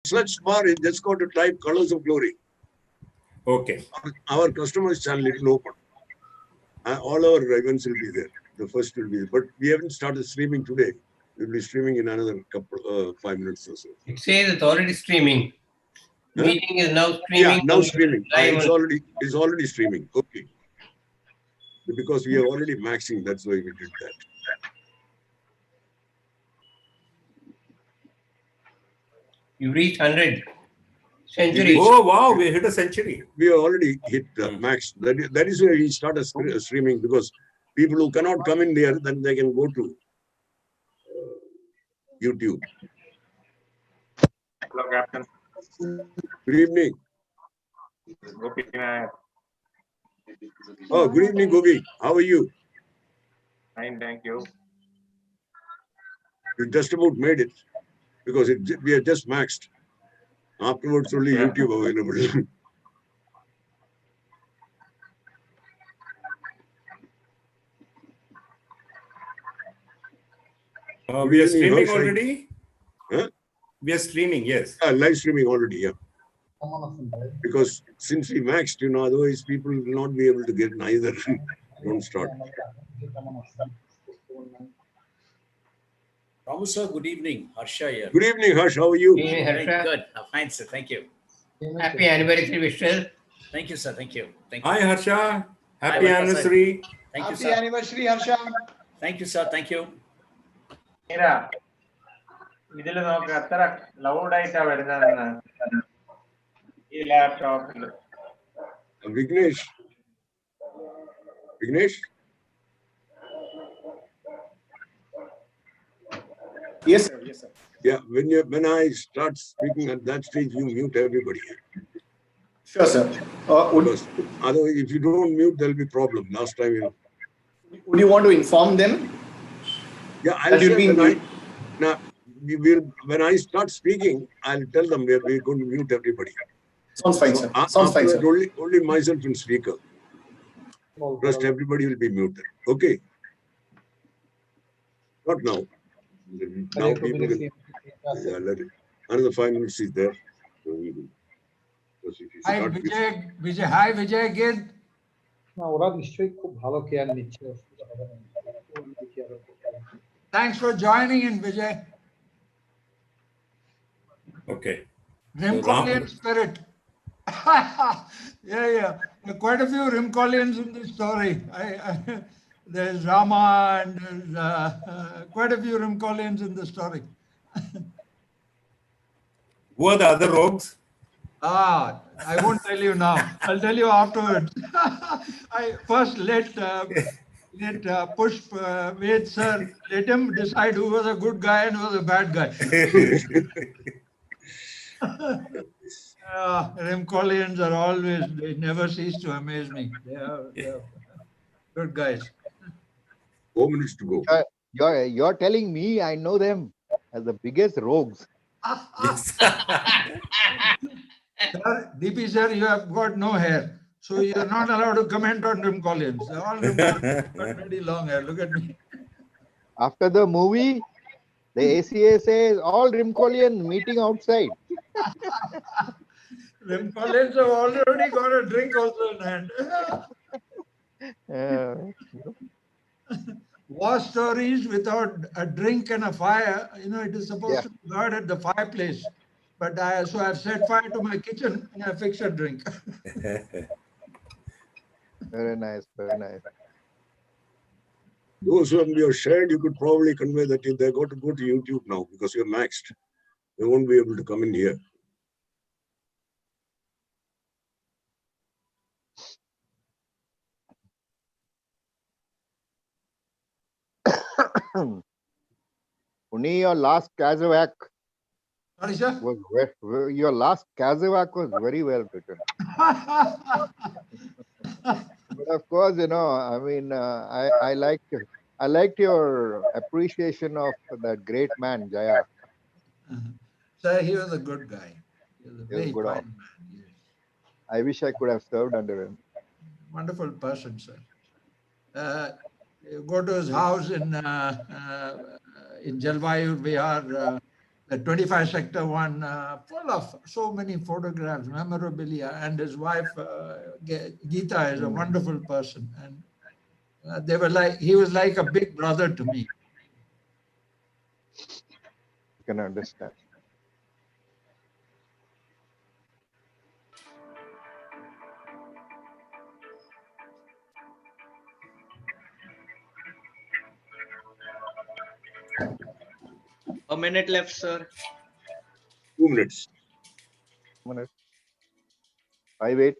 search bar, you just got to type Colors of Glory. Okay. Our customers channel, it will open. All our events will be there. The first will be, but we haven't started streaming today. We'll be streaming in another couple, 5 minutes or so. It says it's already streaming. Huh? Meeting is now streaming. Yeah, now streaming. It's already streaming. Okay. Because we are already maxing, that's why we did that. You reached 100 century. Oh wow, we hit a century. We have already hit max. That is why we started streaming, because people who cannot come in there, then they can go to YouTube. Hello, Captain. Good evening. Oh, good evening, Gogi. How are you? Fine, thank you. You just about made it, because we are just maxed. Afterwards, only YouTube available. We are streaming already. Huh? We are streaming, yes. Live streaming already, yeah. Because since we maxed, otherwise people will not be able to get neither. Don't start. Ramu sir, good evening. Harsha here. Good evening, Harsh. How are you? Hey, Harsha. Good. Fine, sir. Thank you. Happy anniversary wishes. Thank you, sir. Thank you. Thank you. Hi, Harsha. Happy anniversary. Thank you, Happy sir. anniversary, Harsha. Thank you, sir. Thank you. Mira, ഇതിൽ നോക്ക് അത്ര loud ആയിട്ടാ വരുന്നതെന്ന് ഈ ലാപ്ടോപ്പിൽ. Vignesh. Yes, sir. Yes, sir. Yeah, when I start speaking at that stage, you mute everybody. Sure, sir. Because otherwise, if you don't mute, there'll be problem. Last time, Would you want to inform them? Yeah, I'll say now, when I start speaking, I'll tell them we're going to mute everybody. Sounds fine, sir. Sounds fine, sir. Only myself and speaker. Rest everybody will be muted. Okay. Not now. Now people will. Yeah, let it. Another 5 minutes is there. So we will. Hi Vijay. Hi Vijay again. Thanks for joining in, Vijay. Okay. Rimcolian spirit. Yeah. There are quite a few Rimcolians in this story. There's Rama and there's quite a few Rimcolians in the story. Who are the other rogues? I won't tell you now. I'll tell you afterwards. I first let Pushp, Ved sir, let him decide who was a good guy and who was a bad guy. Rimcolians are always, they never cease to amaze me. They are good guys. 4 minutes to go. You're telling me I know them as the biggest rogues. Sir, DP sir, you have got no hair. So you're not allowed to comment on Rimcolians. All Rimcolians got very long hair. Look at me. After the movie, the ACA says all Rimcolian meeting outside. Rimcolians have already got a drink also in hand. War stories without a drink and a fire, it is supposed to be heard at the fireplace. But I've set fire to my kitchen and I fixed a drink. Very nice, very nice. Those who have shared, you could probably convey that if they got to go to YouTube now because you're maxed. They won't be able to come in here. Uni, your last Kazawak Sorry, sir? your last Kazawak was very well written. But of course, I liked your appreciation of that great man, Jaya. Sir, he was a good guy. He was a very good fine man. Yes. I wish I could have served under him. Wonderful person, sir. You go to his house in Jalvayu Vihar, the 25 sector one, full of so many photographs, memorabilia, and his wife, Geeta, is a wonderful person. And they were like, he was like a big brother to me. You can understand. A minute left, sir. 2 minutes. 1 minute. 58,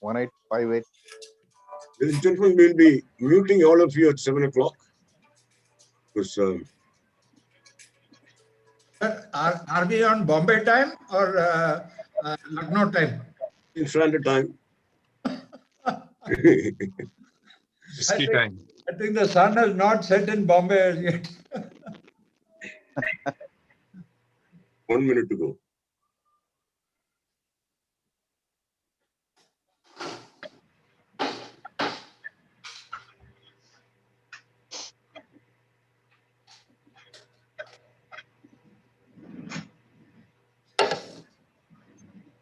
1858. Ladies and gentlemen, we'll be muting all of you at 7 o'clock. Because Are we on Bombay time or Lucknow time? in standard time. I think the sun has not set in Bombay as yet. 1 minute to go.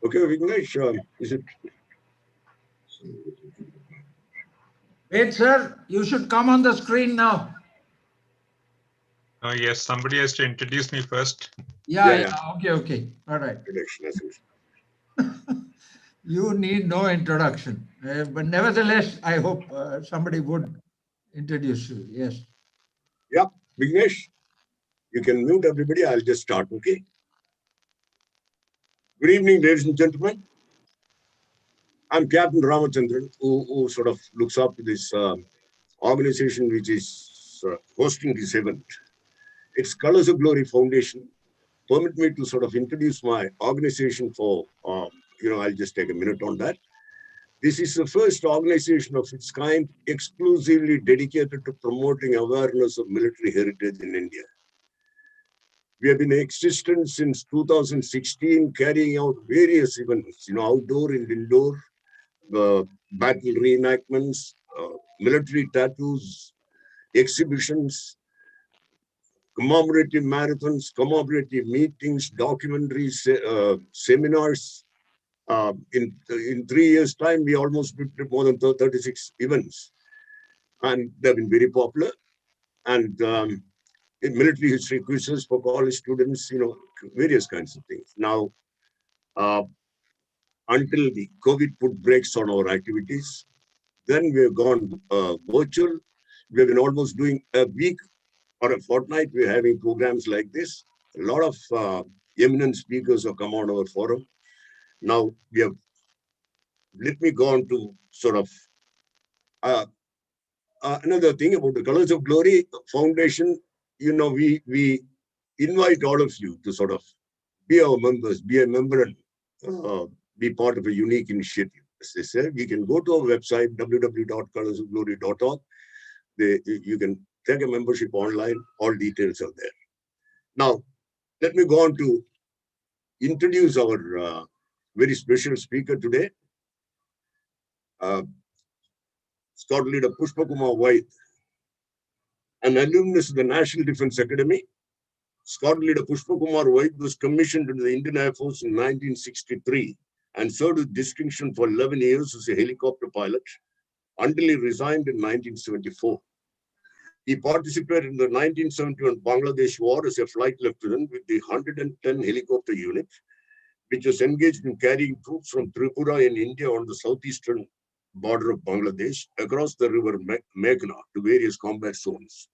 Okay, Vignesh, is it? Wait, sir, you should come on the screen now. Yes, somebody has to introduce me first. Yeah. Okay. All right. You need no introduction. But nevertheless, I hope somebody would introduce you. Yes. Yeah, Vignesh, you can mute everybody. I'll just start, okay? Good evening, ladies and gentlemen. I'm Captain Ramachandran, who sort of looks up to this organization which is hosting this event. It's Colors of Glory Foundation. Permit me to sort of introduce my organization for, I'll just take a minute on that. This is the first organization of its kind exclusively dedicated to promoting awareness of military heritage in India. We have been in existence since 2016, carrying out various events, outdoor and indoor, battle reenactments, military tattoos, exhibitions, commemorative marathons, commemorative meetings, documentaries, seminars. In 3 years' time, we almost did more than 36 events. And they've been very popular. And in military history quizzes for college students, various kinds of things. Now, until the COVID put brakes on our activities, then we have gone virtual. We have been almost doing a week or a fortnight. We're having programs like this. A lot of eminent speakers have come on our forum. Now, let me go on to sort of another thing about the Colors of Glory Foundation. We invite all of you to sort of be our members, be a member, and be part of a unique initiative. As they say, you can go to our website, www.colorsofglory.org. You can take a membership online. All details are there. Now, let me go on to introduce our very special speaker today. Squad Leader Pushpa Kumar Vaid, an alumnus of the National Defence Academy. Squad Leader Pushpa Kumar Vaid was commissioned into the Indian Air Force in 1963 and served with distinction for 11 years as a helicopter pilot until he resigned in 1974. He participated in the 1971 Bangladesh War as a flight lieutenant with the 110 helicopter unit, which was engaged in carrying troops from Tripura in India on the southeastern border of Bangladesh across the river Meghna to various combat zones.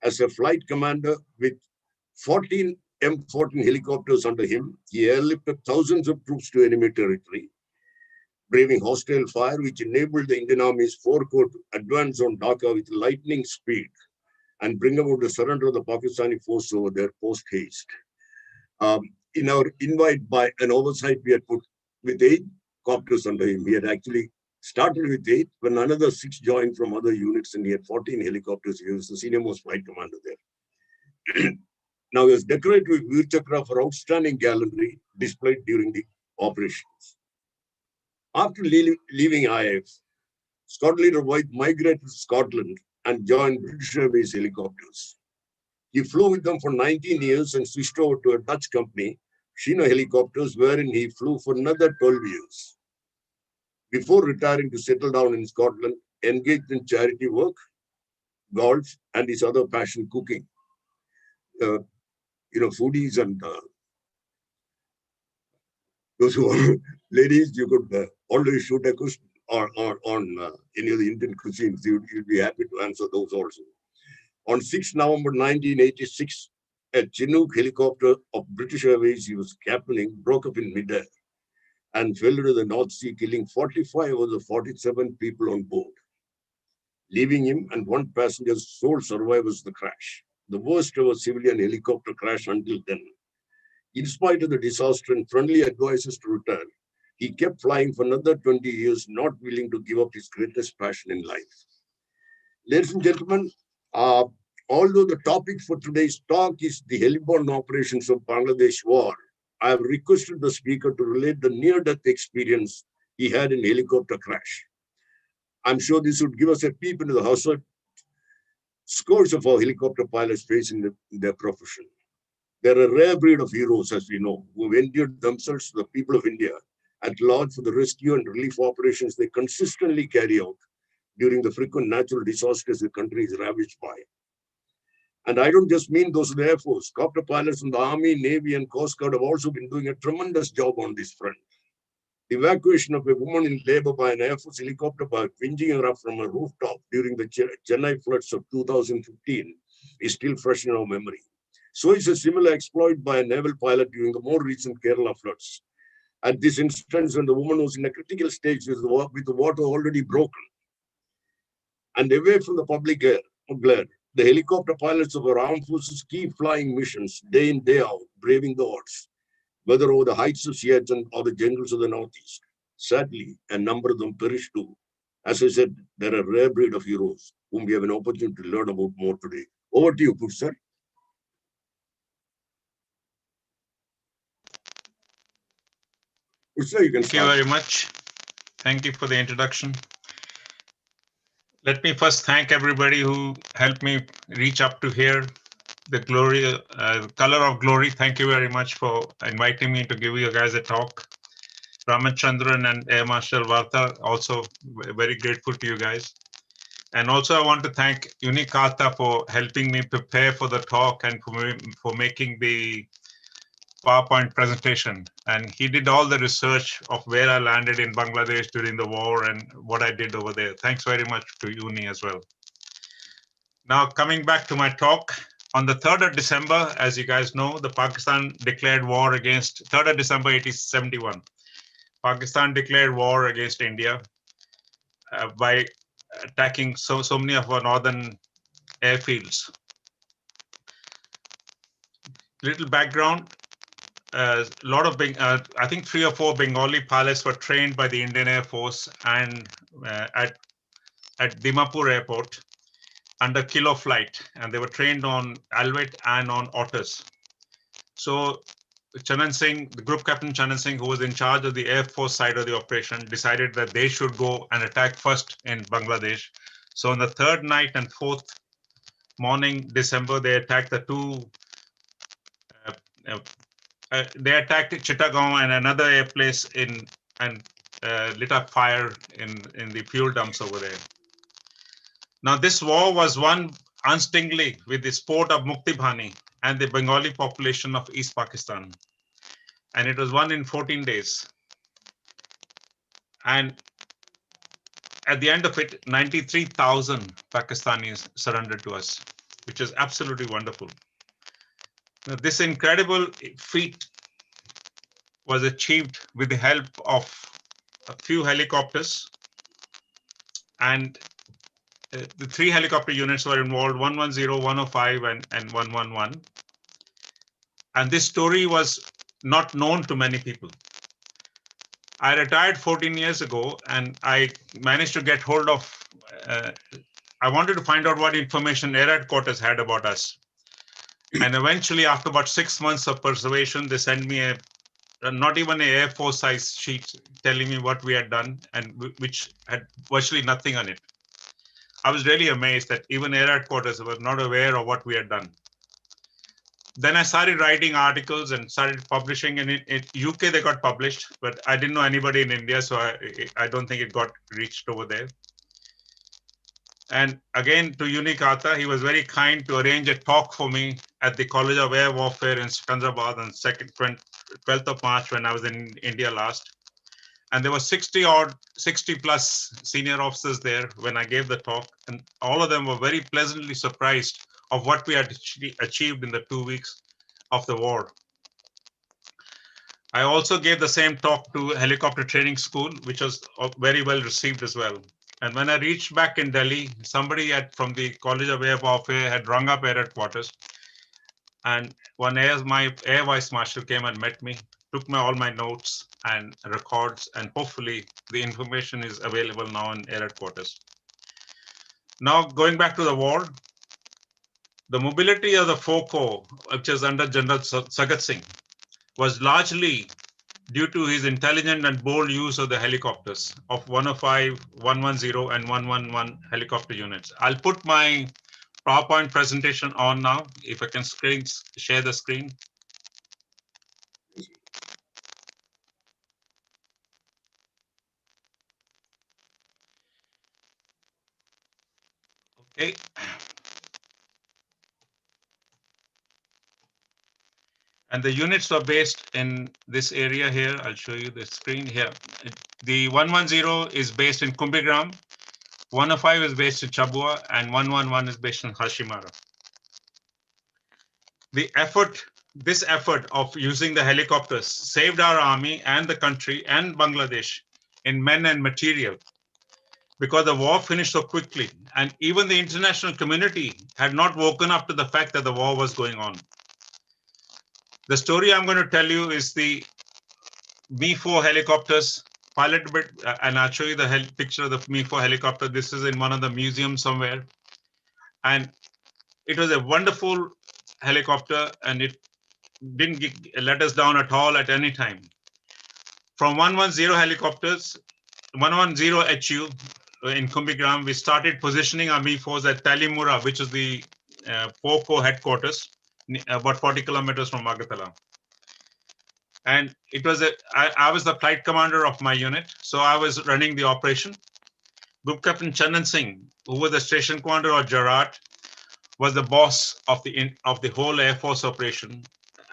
As a flight commander with 14 M14 helicopters under him, he airlifted thousands of troops to enemy territory, braving hostile fire, which enabled the Indian Army's 4 Corps to advance on Dhaka with lightning speed and bring about the surrender of the Pakistani force over there post-haste. In our invite by an oversight, we had put with 8 copters under him. He had actually started with 8, when another 6 joined from other units, and he had 14 helicopters. He was the senior most flight commander there. Now, he was decorated with Veer Chakra for outstanding gallantry displayed during the operations. After leaving IAF, Squad Leader White migrated to Scotland and joined British Airways helicopters. He flew with them for 19 years and switched over to a Dutch company, Chino Helicopters, wherein he flew for another 12 years. Before retiring to settle down in Scotland, engaged in charity work, golf, and his other passion, cooking. Foodies and those who are ladies, you could always shoot a question on any of the Indian cuisines. You'd be happy to answer those also. On 6 November 1986, a Chinook helicopter of British Airways he was captaining broke up in midair and fell into the North Sea, killing 45 of the 47 people on board, leaving him and one passenger's sole survivors the crash. The worst ever civilian helicopter crash until then. In spite of the disaster and friendly advices to retire, he kept flying for another 20 years, not willing to give up his greatest passion in life. Ladies and gentlemen, although the topic for today's talk is the Heli-Born operations of Bangladesh war, I have requested the speaker to relate the near-death experience he had in helicopter crash. I'm sure this would give us a peep into the hazard scores of our helicopter pilots face in their profession. They're a rare breed of heroes, as we know, who have endeared themselves to the people of India at large for the rescue and relief operations they consistently carry out during the frequent natural disasters the country is ravaged by. And I don't just mean those of the Air Force. Copter pilots from the Army, Navy, and Coast Guard have also been doing a tremendous job on this front. The evacuation of a woman in labor by an Air Force helicopter by whinging her up from a rooftop during the Chennai floods of 2015 is still fresh in our memory. So is a similar exploit by a naval pilot during the more recent Kerala floods. At this instance, when the woman was in a critical stage with the water already broken and away from the public glare, the helicopter pilots of our armed forces keep flying missions day in, day out, braving the odds, whether over the heights of Siachen or the jungles of the Northeast. Sadly, a number of them perished too. As I said, they're a rare breed of heroes whom we have an opportunity to learn about more today. Over to you, Push, sir. Push, sir, you can Thank you start. very much. Thank you for the introduction. Let me first thank everybody who helped me reach up to here. The glory, color of glory. Thank you very much for inviting me to give you guys a talk. Ramachandran and Air Marshal Varta, also very grateful to you guys. And also I want to thank Unikata for helping me prepare for the talk and for making the PowerPoint presentation. And he did all the research of where I landed in Bangladesh during the war and what I did over there. Thanks very much to Uni as well. Now coming back to my talk, on the 3rd of December, as you guys know, the Pakistan declared war against, 3rd of December 1871, Pakistan declared war against India by attacking so many of our northern airfields. Little background, a lot of, I think 3 or 4 Bengali pilots were trained by the Indian Air Force and at Dimapur Airport under Kilo flight, and they were trained on Alvet and on Otters. So Chanan Singh, the group captain Chanan Singh, who was in charge of the Air Force side of the operation, decided that they should go and attack first in Bangladesh. So on the 3rd night and 4th morning, December, they attacked the they attacked Chittagong and another airplace and lit up fire in the fuel dumps over there. Now this war was won unstingly with the support of Mukti Bhani and the Bengali population of East Pakistan. And it was won in 14 days. And at the end of it, 93,000 Pakistanis surrendered to us, which is absolutely wonderful. Now, this incredible feat was achieved with the help of a few helicopters, and the 3 helicopter units were involved, 110, 105, and 111. And this story was not known to many people. I retired 14 years ago, and I managed to get hold of, I wanted to find out what information Air Headquarters had about us. And eventually, after about 6 months of persuasion, they sent me not even an Air Force size sheet telling me what we had done, and which had virtually nothing on it. I was really amazed that even Air Headquarters were not aware of what we had done. then I started writing articles and started publishing. And in UK, they got published, but I didn't know anybody in India, so I don't think it got reached over there. And again, to Unikata, he was very kind to arrange a talk for me at the College of Air Warfare in Secunderabad on 12th of March when I was in India last. And there were 60 plus senior officers there when I gave the talk. And all of them were very pleasantly surprised of what we had achieved in the 2 weeks of the war. I also gave the same talk to helicopter training school, which was very well received as well. And when I reached back in Delhi, somebody from the College of Air Warfare had rung up air headquarters. And my air vice marshal came and met me, took all my notes and records, and hopefully the information is available now in air headquarters. Now, going back to the war, the mobility of the 4 Corps, which is under General Sagat Singh, was largely due to his intelligent and bold use of the helicopters of 105, 110, and 111 helicopter units. I'll put my PowerPoint presentation on now, if I can share the screen. Okay. And the units were based in this area here. I'll show you the screen here. The 110 is based in Kumbhigram, 105 is based in Chabua, and 111 is based in Hashimara. This effort of using the helicopters saved our army and the country and Bangladesh in men and material, because the war finished so quickly, and even the international community had not woken up to the fact that the war was going on. The story I'm going to tell you is the Mi-4 helicopters piloted, and I'll show you the picture of the Mi-4 helicopter. This is in one of the museums somewhere. And it was a wonderful helicopter, and it didn't let us down at all at any time. From 110 helicopters, 110 HU in Kumbhigram, we started positioning our Mi-4s at Talimura, which is the 4 Corps headquarters, about 40 kilometers from Agartala. And it was I was the flight commander of my unit, so I was running the operation. Group Captain Chandan Singh, who was the station commander of Jarat, was the boss of the whole Air Force operation.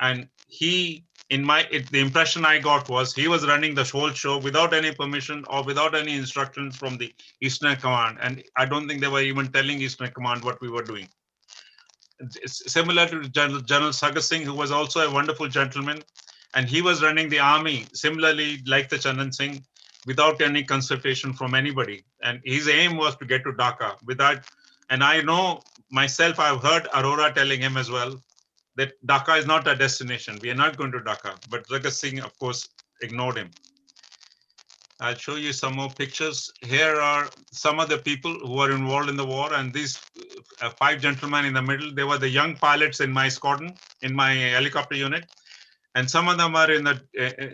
And the impression I got was he was running the whole show without any permission or without any instructions from the Eastern Command. And I don't think they were even telling Eastern Command what we were doing. It's similar to General Sagat Singh, who was also a wonderful gentleman. And he was running the army similarly like the Chandan Singh, without any consultation from anybody. And his aim was to get to Dhaka and I know myself, I've heard Arora telling him as well that Dhaka is not a destination. We are not going to Dhaka. But Sagat Singh, of course, ignored him. I'll show you some more pictures. Here are some of the people who were involved in the war. And these 5 gentlemen in the middle, they were the young pilots in my squadron, in my helicopter unit. And some of them are in the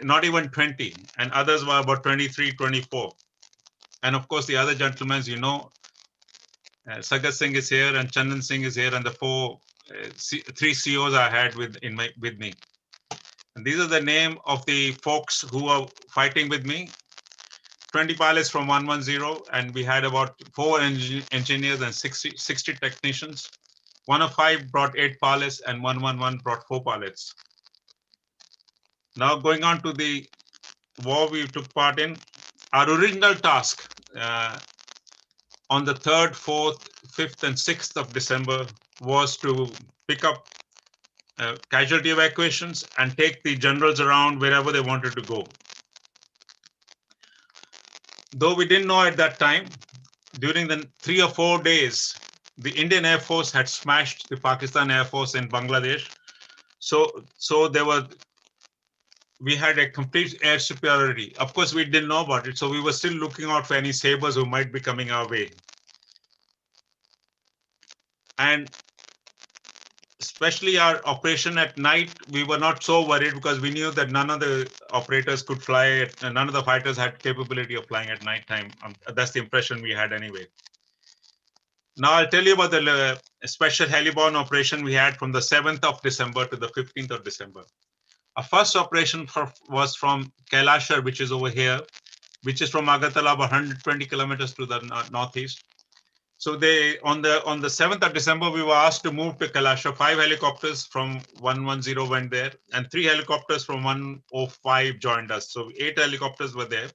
not even 20, and others were about 23, 24. And of course, the other gentlemen, Sagat Singh is here, and Chandan Singh is here, and the 3 COs I had with me. And these are the name of the folks who are fighting with me. 20 pilots from 110, and we had about 4 engineers and 60 technicians. 105 brought 8 pilots, and 111 brought 4 pilots. Now going on to the war we took part in, our original task on the 3rd, 4th, 5th, and 6th of December was to pick up casualty evacuations and take the generals around wherever they wanted to go. Though we didn't know at that time, during the 3 or 4 days, the Indian Air Force had smashed the Pakistan Air Force in Bangladesh. So we had a complete air superiority. Of course, we didn't know about it, so we were still looking out for any sabers who might be coming our way. And especially our operation at night, we were not so worried because we knew that none of the operators could fly, none of the fighters had capability of flying at nighttime. That's the impression we had anyway. Now I'll tell you about the special Heli-Born operation we had from the 7th of December to the 15th of December. Our first operation was from Kailashar, which is over here, which is from Agartala, about 120 kilometers to the northeast. So on the 7th of December, we were asked to move to Kailashar. 5 helicopters from 110 went there, and 3 helicopters from 105 joined us. So 8 helicopters were there.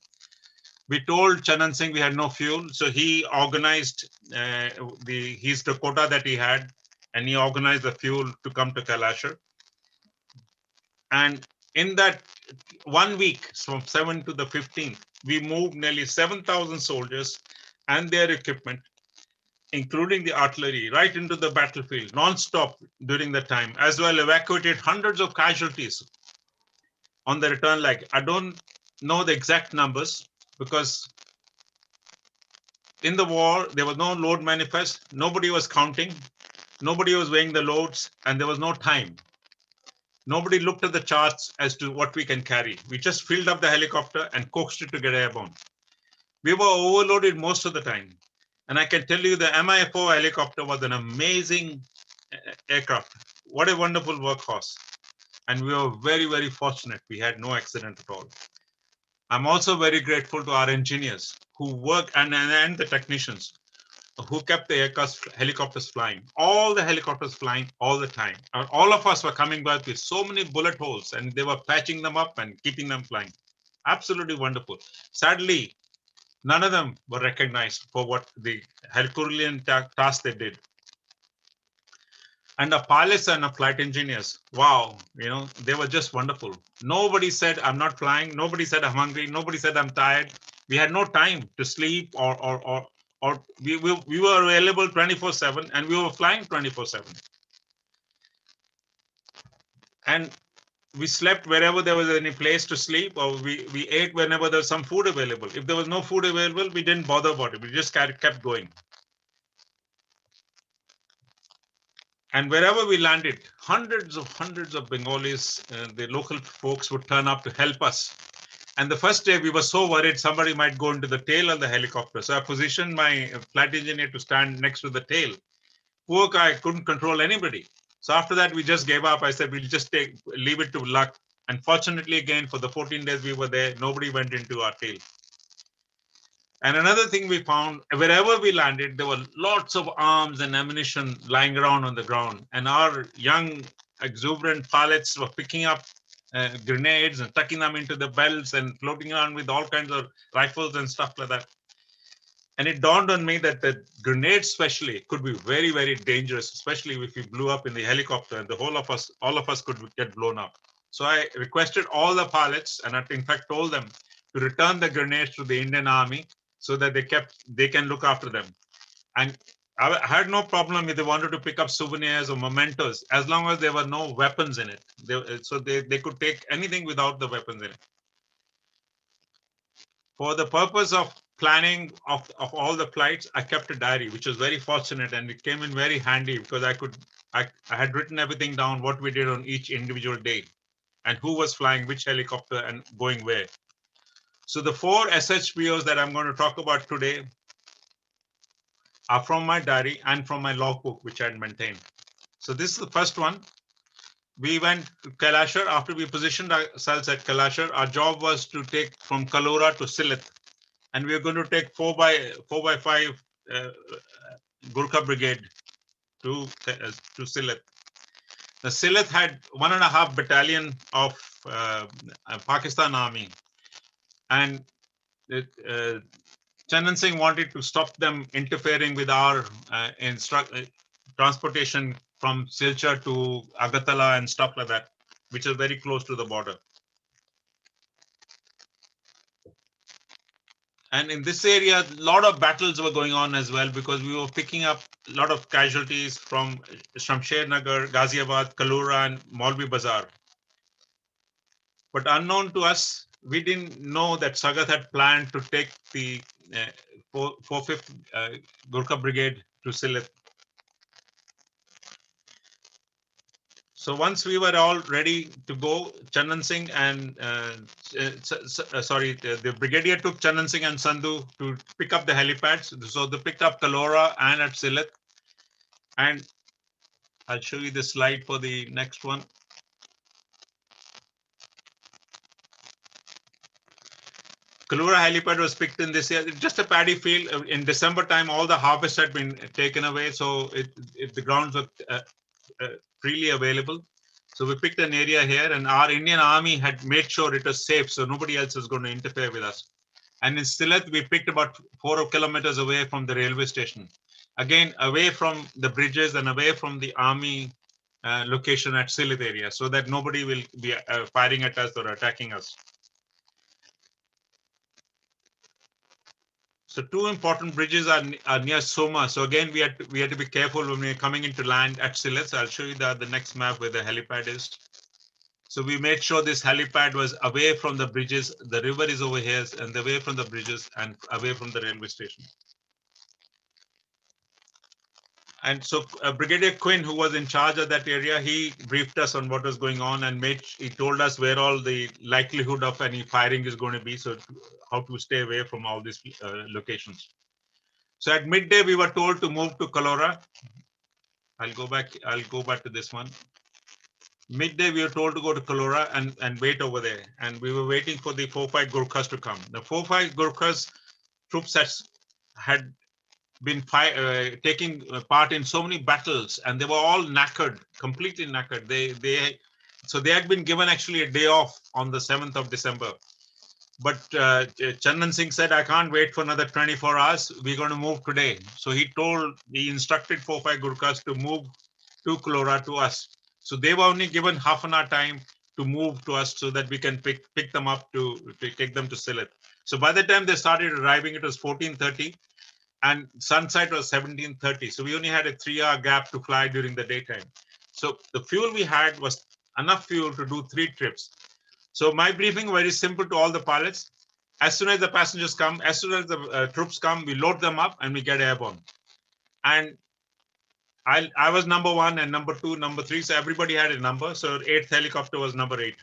We told Chanan Singh we had no fuel, so he organized the quota that he had, and he organized the fuel to come to Kailashar. And in that 1 week, from 7th to the 15th, we moved nearly 7,000 soldiers and their equipment, including the artillery, right into the battlefield, non-stop during the time, as well evacuated hundreds of casualties on the return leg. I don't know the exact numbers because in the war, there was no load manifest, nobody was counting, nobody was weighing the loads, and there was no time. Nobody looked at the charts as to what we can carry. We just filled up the helicopter and coaxed it to get airborne. We were overloaded most of the time. And I can tell you the Mi-4 helicopter was an amazing aircraft. What a wonderful workhorse. And we were very, very fortunate. We had no accident at all. I'm also very grateful to our engineers who work and the technicians who kept the helicopters flying. All the helicopters flying all the time. And all of us were coming back with so many bullet holes, and they were patching them up and keeping them flying. Absolutely wonderful. Sadly, none of them were recognized for what the Herculean task they did. And the pilots and the flight engineers, wow, they were just wonderful. Nobody said, I'm not flying. Nobody said, I'm hungry. Nobody said, I'm tired. We had no time to sleep or we were available 24/7 and we were flying 24/7. And we slept wherever there was any place to sleep, or we ate whenever there was some food available. If there was no food available, we didn't bother about it. We just kept going. And wherever we landed, hundreds of Bengalis, the local folks would turn up to help us. And the first day we were so worried somebody might go into the tail of the helicopter. So I positioned my flight engineer to stand next to the tail. Poor guy couldn't control anybody. So after that, we just gave up. I said, we'll just leave it to luck. And fortunately, again, for the 14 days we were there, nobody went into our tail. And another thing we found, wherever we landed, there were lots of arms and ammunition lying around on the ground. And our young, exuberant pilots were picking up grenades and tucking them into the belts and floating around with all kinds of rifles and stuff like that. And it dawned on me that the grenades especially could be very, very dangerous, especially if you blew up in the helicopter and all of us could get blown up. So I requested all the pilots, and I in fact told them to return the grenades to the Indian Army so that they can look after them. And I had no problem if they wanted to pick up souvenirs or mementos, as long as there were no weapons in it. So they could take anything without the weapons in it. For the purpose of planning of all the flights, I kept a diary, which was very fortunate, and it came in very handy because I had written everything down, what we did on each individual day and who was flying which helicopter and going where. So the 4 SHPOs that I'm going to talk about today are from my diary and from my logbook, which I had maintained. So this is the first one. We went to Kailashar. After we positioned ourselves at Kailashar, our job was to take from Kalora to Sylhet. And we were going to take 4x5 Gurkha Brigade to Sylhet. The Sylhet had 1.5 battalion of Pakistan Army. And Chanan Singh wanted to stop them interfering with our transportation from Silchar to Agartala and stuff like that, which is very close to the border. And in this area, a lot of battles were going on as well, because we were picking up a lot of casualties from Shamsher Nagar, Ghaziabad, Kalura, and Maulvi Bazar. But unknown to us, we didn't know that Sagat had planned to take the 4th Gurkha Brigade to Sylhet. So once we were all ready to go, Chandan Singh and the brigadier took Chandan Singh and Sandhu to pick up the helipads. So they picked up Kalora and at Sylhet. And I'll show you the slide for the next one. Kalora helipad was picked in this year. It's just a paddy field. In December time, all the harvest had been taken away, so the grounds were freely available. So we picked an area here, and our Indian Army had made sure it was safe, so nobody else was going to interfere with us. And in Sylhet, we picked about 4 kilometers away from the railway station. Again, away from the bridges and away from the army location at Sylhet area, so that nobody will be firing at us or attacking us. So 2 important bridges are near Soma. So again, we had to be careful when we're coming into land at Sylhet. So I'll show you the next map where the helipad is. So we made sure this helipad was away from the bridges. The river is over here and away from the bridges and away from the railway station. And so Brigadier Quinn, who was in charge of that area, he briefed us on what was going on and he told us where all the likelihood of any firing is going to be. So how to stay away from all these locations. So at midday, we were told to move to Kalora. I'll go back to this one. Midday, we were told to go to Kalora and wait over there. And we were waiting for the 4-5 Gurkhas to come. The 4-5 Gurkhas troops had been taking part in so many battles, and they were all knackered, completely knackered. So they had been given actually a day off on the 7th of December. But Chandan Singh said, I can't wait for another 24 hours. We're going to move today. So he instructed 4-5 Gurkhas to move to Kalora to us. So they were only given half an hour time to move to us so that we can pick them up to take them to Sylhet. So by the time they started arriving, it was 14:30 and sunset was 17:30. So we only had a 3-hour gap to fly during the daytime. So the fuel we had was enough fuel to do 3 trips. So my briefing very simple to all the pilots. As soon as the passengers come, as soon as the troops come, we load them up and we get airborne. And I was number 1 and number 2, number 3. So everybody had a number. So 8th helicopter was number 8.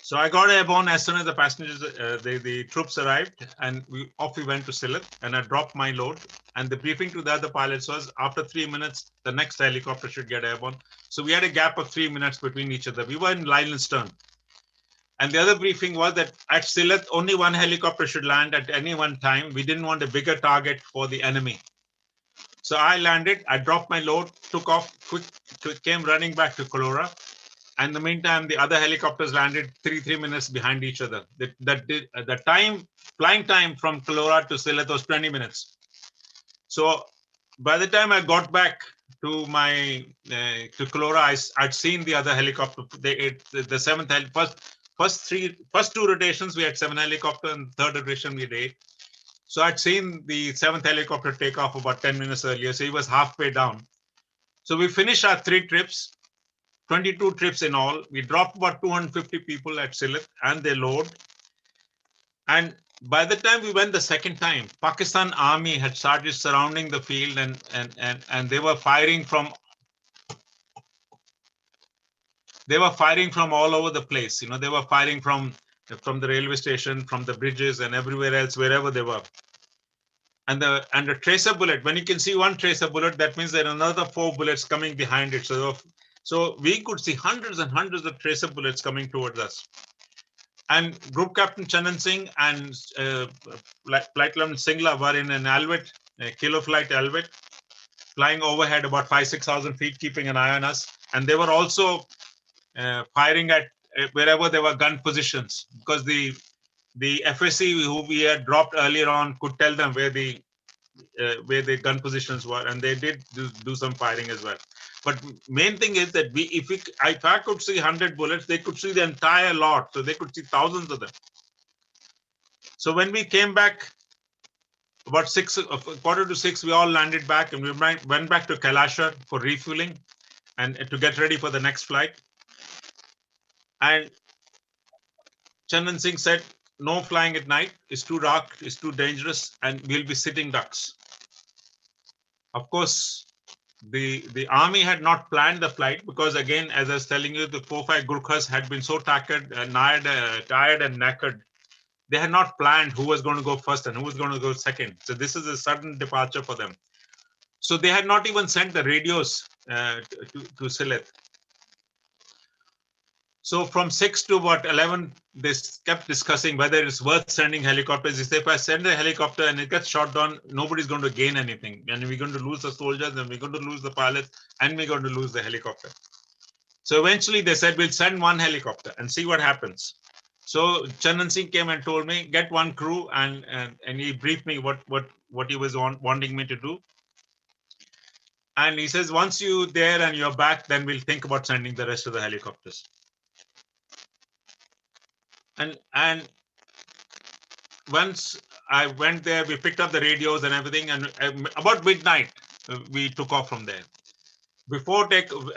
So I got airborne as soon as the passengers, the troops arrived, and we went to Sylhet, and I dropped my load. And the briefing to the other pilots was after 3 minutes, the next helicopter should get airborne. So we had a gap of 3 minutes between each other. We were in line and stern. And the other briefing was that at Sylhet, only 1 helicopter should land at any one time. We didn't want a bigger target for the enemy. So I landed, I dropped my load, took off, came running back to Kalora. And in the meantime, the other helicopters landed 3 minutes behind each other. The flying time from Kalora to Sylhet was 20 minutes. So by the time I got back to to Kalora, I'd seen the other helicopter. The 7th first 2 rotations we had 7 helicopters, and third rotation we had 8. So I'd seen the 7th helicopter take off about 10 minutes earlier. So he was halfway down. So we finished our 3 trips. 22 trips in all. We dropped about 250 people at Sylhet and their load. And by the time we went the second time, Pakistan Army had started surrounding the field and they were firing from all over the place. You know, they were firing from the railway station, from the bridges and everywhere else, wherever they were. And the tracer bullet, when you can see 1 tracer bullet, that means there are another 4 bullets coming behind it. So we could see hundreds and hundreds of tracer bullets coming towards us. And Group Captain Chandan Singh and Flight Lieutenant Singla were in an Alvet, a Kilo Flight Alvet, flying overhead about 5,000-6,000 feet, keeping an eye on us. And they were also firing at wherever there were gun positions, because the FSC who we had dropped earlier on could tell them where the gun positions were, and they did do some firing as well. But main thing is that if I could see 100 bullets, they could see the entire lot. So they could see thousands of them. So when we came back about 5:45, we all landed back and we went back to Kailashwar for refueling and to get ready for the next flight. And Chandan Singh said, no flying at night. It's too dark. It's too dangerous. And we'll be sitting ducks. Of course, the army had not planned the flight because, again, as I was telling you, the 4-5 Gurkhas had been so tired and knackered. They had not planned who was going to go first and who was going to go second. So this is a sudden departure for them. So they had not even sent the radios to Sylhet. So from 6 to what 11, they kept discussing whether it's worth sending helicopters. They say, if I send a helicopter and it gets shot down, nobody's going to gain anything. And we're going to lose the soldiers, and we're going to lose the pilots, and we're going to lose the helicopter. So eventually they said, we'll send one helicopter and see what happens. So Chandan Singh came and told me, get one crew, and he briefed me what he was wanting me to do. And he says, once you're there and you're back, then we'll think about sending the rest of the helicopters. And once I went there, we picked up the radios and everything, and about midnight, we took off from there. Before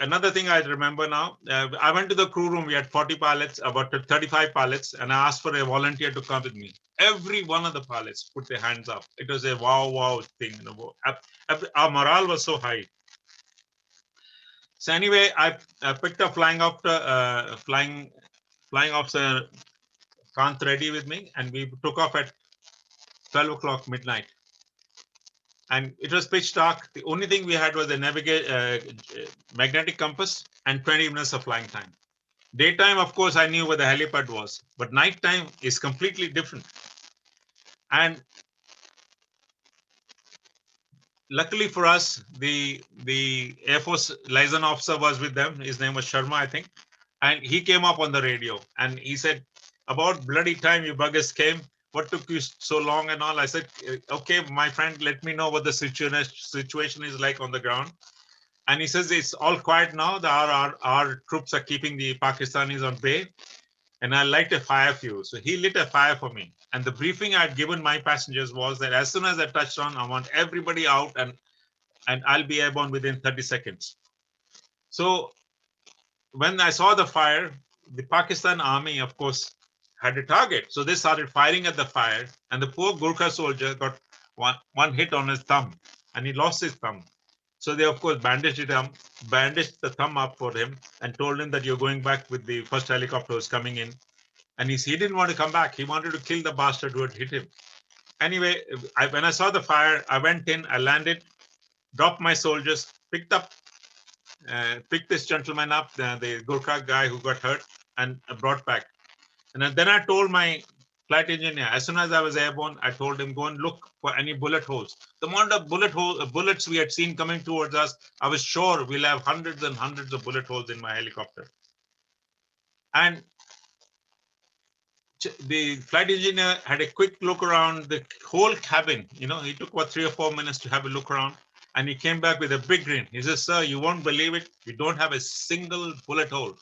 another thing I remember now, I went to the crew room. We had 40 pilots, about 35 pilots, and I asked for a volunteer to come with me. Every one of the pilots put their hands up. It was a wow thing. Our morale was so high. So anyway, I picked up flying officer Kant Reddy with me, and we took off at 12 o'clock midnight. And it was pitch dark. The only thing we had was a magnetic compass and 20 minutes of flying time. Daytime, of course, I knew where the helipad was, but nighttime is completely different. And luckily for us, the Air Force liaison officer was with them. His name was Sharma, I think. And he came up on the radio and he said, about bloody time you buggers came. What took you so long and all? I said, okay, my friend, let me know what the situation is like on the ground. And he says, it's all quiet now. Our troops are keeping the Pakistanis on bay. And I light a fire for you. So he lit a fire for me. And the briefing I had given my passengers was that as soon as I touched on, I want everybody out and I'll be airborne within 30 seconds. So when I saw the fire, the Pakistan army, of course, had a target. So they started firing at the fire, and the poor Gurkha soldier got one hit on his thumb, and he lost his thumb. So they, of course, bandaged the thumb up for him and told him that you're going back with the first helicopter was coming in. And he didn't want to come back. He wanted to kill the bastard who had hit him. Anyway, when I saw the fire, I went in, I landed, dropped my soldiers, picked this gentleman up, the Gurkha guy who got hurt, and brought back. And then I told my flight engineer, as soon as I was airborne, I told him, go and look for any bullet holes. The amount of bullets we had seen coming towards us, I was sure we'll have hundreds and hundreds of bullet holes in my helicopter. And the flight engineer had a quick look around the whole cabin. He took about 3 or 4 minutes to have a look around. And he came back with a big grin. He says, sir, you won't believe it. We don't have a single bullet hole.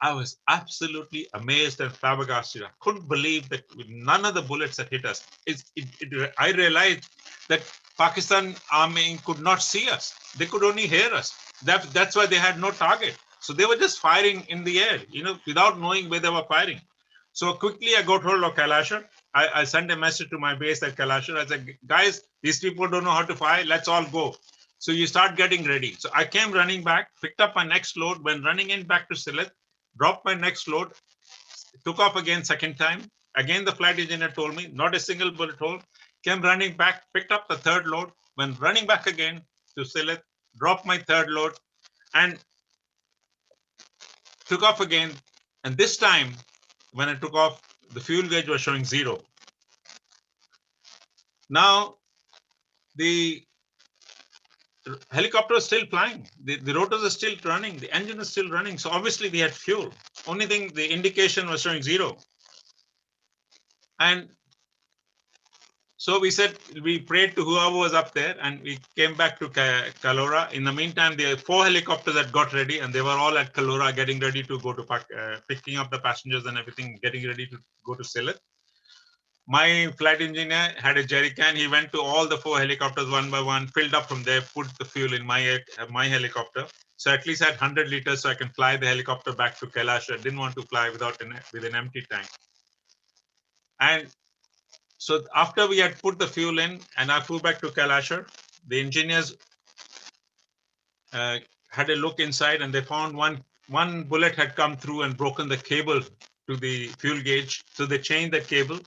I was absolutely amazed and flabbergasted. I couldn't believe that none of the bullets that hit us. I realized that Pakistan army could not see us. They could only hear us. That's why they had no target. So they were just firing in the air, without knowing where they were firing. So quickly I got hold of Kailashar. I sent a message to my base at Kailashar. I said, guys, these people don't know how to fire. Let's all go. So you start getting ready. So I came running back, picked up my next load. When running in back to Sylhet, dropped my next load, took off again second time. Again, the flight engineer told me, not a single bullet hole. Came running back, picked up the third load, went running back again to Sylhet, dropped my third load, and took off again. And this time, when I took off, the fuel gauge was showing 0. Now, the helicopter is still flying. The rotors are still running. The engine is still running. So obviously we had fuel. Only thing, the indication was showing 0. And so we prayed to whoever was up there, and we came back to Kalora. In the meantime, the 4 helicopters had got ready, and they were all at Kalora getting ready to go to picking up the passengers and everything, getting ready to go to Sylhet. My flight engineer had a jerry can. He went to all the 4 helicopters one by one, filled up from there, put the fuel in my helicopter. So at least I had 100 liters, so I can fly the helicopter back to Kailash. I didn't want to fly with an empty tank. And so after we had put the fuel in and I flew back to Kailashar, the engineers had a look inside, and they found one bullet had come through and broken the cable to the fuel gauge. So they changed the cable.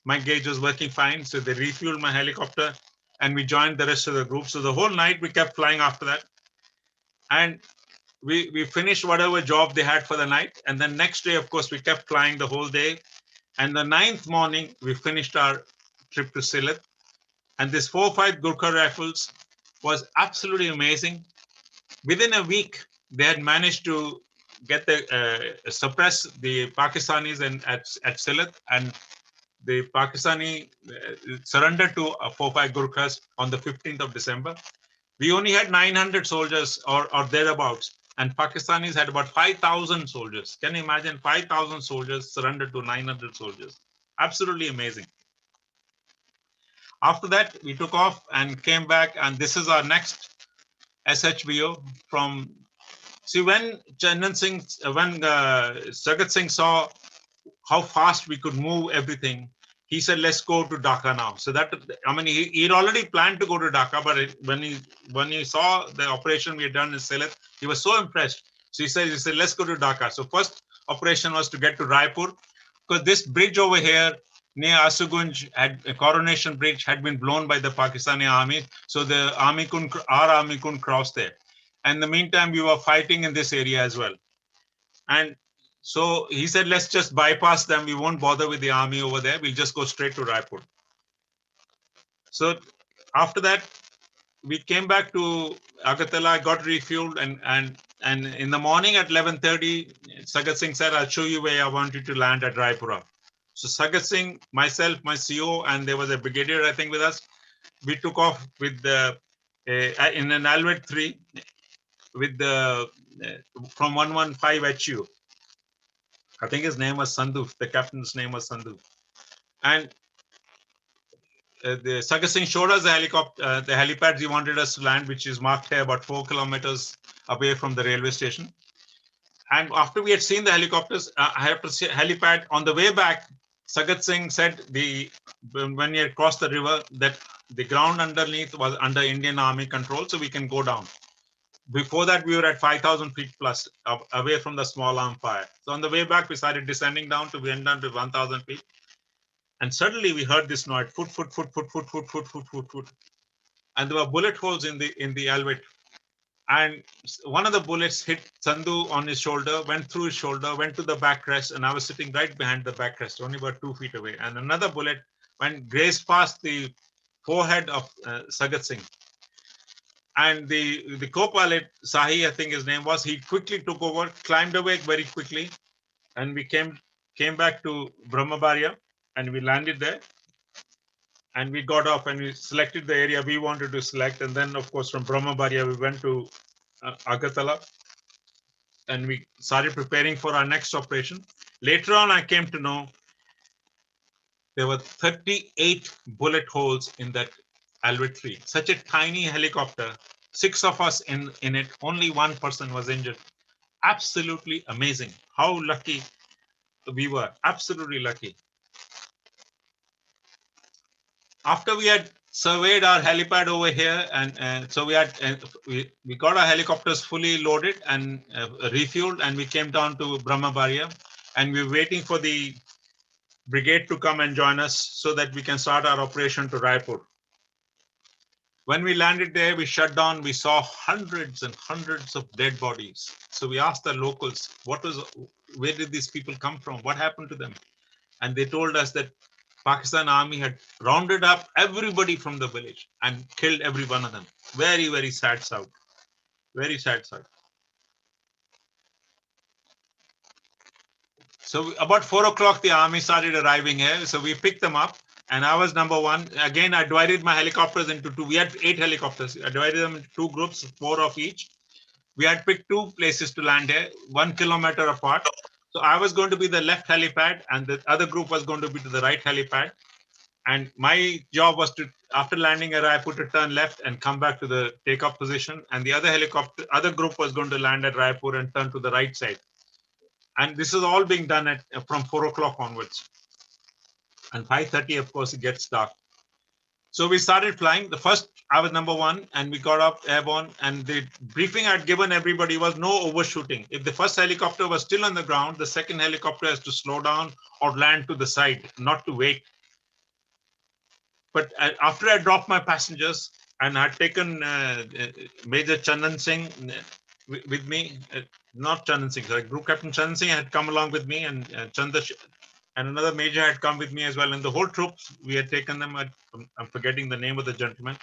My gauge was working fine. So they refueled my helicopter and we joined the rest of the group. So the whole night we kept flying after that. And we finished whatever job they had for the night. And then next day, of course, we kept flying the whole day. And the 9th morning, we finished our trip to Sylhet. And this 4.5 Gurkha rifles was absolutely amazing. Within a week, they had managed to get suppress the Pakistanis at Sylhet, and the Pakistani surrendered to 4.5 Gurkhas on the 15th of December. We only had 900 soldiers or thereabouts, and Pakistanis had about 5,000 soldiers. Can you imagine 5,000 soldiers surrendered to 900 soldiers? Absolutely amazing. After that, we took off and came back, and this is our next SHBO from. See, when Sagat Singh saw how fast we could move everything, he said, "Let's go to Dhaka now." So that, I mean, he'd already planned to go to Dhaka, but when he saw the operation we had done in Sylhet, he was so impressed. So he said, "Let's go to Dhaka." So first operation was to get to Raipur, because this bridge over here near Asugunj, Coronation Bridge, had been blown by the Pakistani army. So our army couldn't cross there. And in the meantime, we were fighting in this area as well. And so he said, let's just bypass them. We won't bother with the army over there. We'll just go straight to Raipur. So after that, we came back to Agartala, got refueled, and in the morning at 11:30, Sagat Singh said, "I'll show you where I want you to land at Raipura." So Sagat Singh, myself, my CO, and there was a brigadier, I think, with us. We took off with in an Alvet 3 with from 115 HU. I think his name was Sandhu. The captain's name was Sandhu. And the Sagat Singh showed us the helicopter, the helipads he wanted us to land, which is marked here about 4 kilometers away from the railway station. And after we had seen the helicopters, helipad, on the way back, Sagat Singh said when he had crossed the river that the ground underneath was under Indian Army control, so we can go down. Before that, we were at 5,000 feet plus away from the small arm fire. So on the way back, we started descending down to 1,000 feet. And suddenly we heard this noise, foot. And there were bullet holes in the Alvet. And one of the bullets hit Sandhu on his shoulder, went through his shoulder, went to the backrest, and I was sitting right behind the backrest, only about 2 feet away. And another bullet grazed past the forehead of Sagat Singh. And the co-pilot, Sahi, I think his name was, he quickly took over, climbed away very quickly, and we came back to Brahmabaria, and we landed there. And we got off and we selected the area we wanted to select. And then, of course, from Brahmabaria, we went to Agartala, and we started preparing for our next operation. Later on, I came to know there were 38 bullet holes in that Alvet 3. Such a tiny helicopter, 6 of us in it, only 1 person was injured. Absolutely amazing. How lucky we were, absolutely lucky. After we had surveyed our helipad over here, and so we got our helicopters fully loaded and refueled, and we came down to Brahmabaria, and we were waiting for the brigade to come and join us so that we can start our operation to Raipur. When we landed there, we shut down. We saw hundreds and hundreds of dead bodies. So we asked the locals, where did these people come from? What happened to them? And they told us that Pakistan Army had rounded up everybody from the village and killed every one of them. Very, very sad sight. Very sad sight. So about 4 o'clock, the army started arriving here. So we picked them up, and I was number 1. Again, I divided my helicopters into 2. We had 8 helicopters. I divided them into 2 groups, 4 of each. We had picked 2 places to land here, 1 kilometer apart. So I was going to be the left helipad, and the other group was going to be to the right helipad. And my job was to, after landing at Raipur, to turn left and come back to the takeoff position. And the other group was going to land at Raipur and turn to the right side. And this is all being done from 4 o'clock onwards. And 5:30, of course, it gets dark. So we started flying. The first, I was number one, and we got up airborne. And the briefing I'd given everybody was no overshooting. If the first helicopter was still on the ground, the second helicopter has to slow down or land to the side, not to wait. But after I dropped my passengers and had taken Major Chandan Singh with me, not Chandan Singh, sorry, Group Captain Chandan Singh had come along with me, and and another major had come with me as well. And the whole troops, we had taken them. I'm forgetting the name of the gentleman.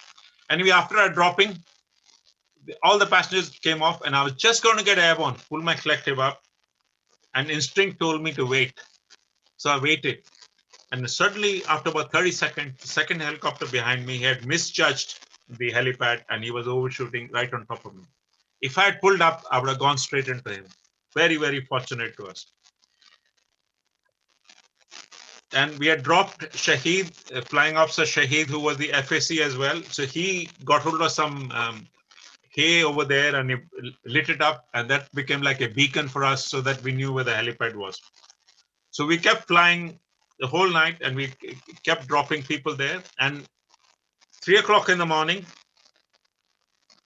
Anyway, after our dropping, all the passengers came off, and I was just going to get airborne, pull my collective up, and instinct told me to wait. So I waited. And suddenly, after about 30 seconds, the second helicopter behind me had misjudged the helipad, and he was overshooting right on top of me. If I had pulled up, I would have gone straight into him. Very, very fortunate to us. And we had dropped Shahid, Flying Officer Shahid, who was the FAC as well. So he got hold of some hay over there and he lit it up, and that became like a beacon for us so that we knew where the helipad was. So we kept flying the whole night, and we kept dropping people there. And 3 o'clock in the morning,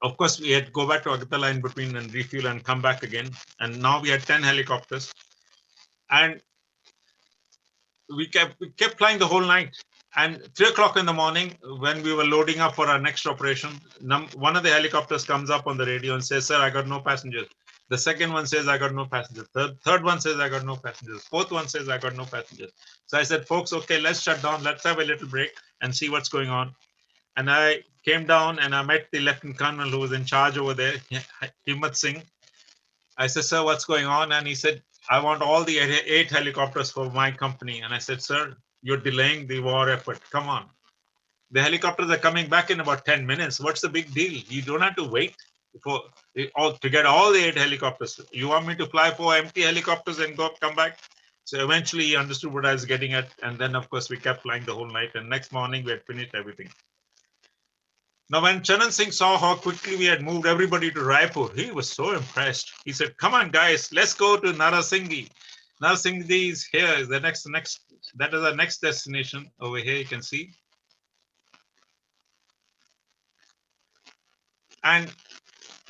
of course, we had to go back to Agartala in between and refuel and come back again. And now we had 10 helicopters. And we kept flying the whole night. And 3 o'clock in the morning, when we were loading up for our next operation, one of the helicopters comes up on the radio and says, "Sir, I got no passengers." The second one says, "I got no passengers." Third one says, "I got no passengers." Fourth one says, "I got no passengers." So I said, "Folks, okay, let's shut down. Let's have a little break and see what's going on." And I came down and I met the Lieutenant Colonel who was in charge over there, Himmat Singh. I said, "Sir, what's going on?" And he said, "I want all the 8 helicopters for my company." And I said, "Sir, you're delaying the war effort. Come on. The helicopters are coming back in about 10 minutes. What's the big deal? You don't have to wait to get all the 8 helicopters. You want me to fly 4 empty helicopters and come back?" So eventually he understood what I was getting at. And then, of course, we kept flying the whole night. And next morning, we had finished everything. Now, when Chandan Singh saw how quickly we had moved everybody to Raipur, he was so impressed. He said, "Come on, guys, let's go to Narasinghi. Narasinghi is here. That is our next destination. Over here, you can see." And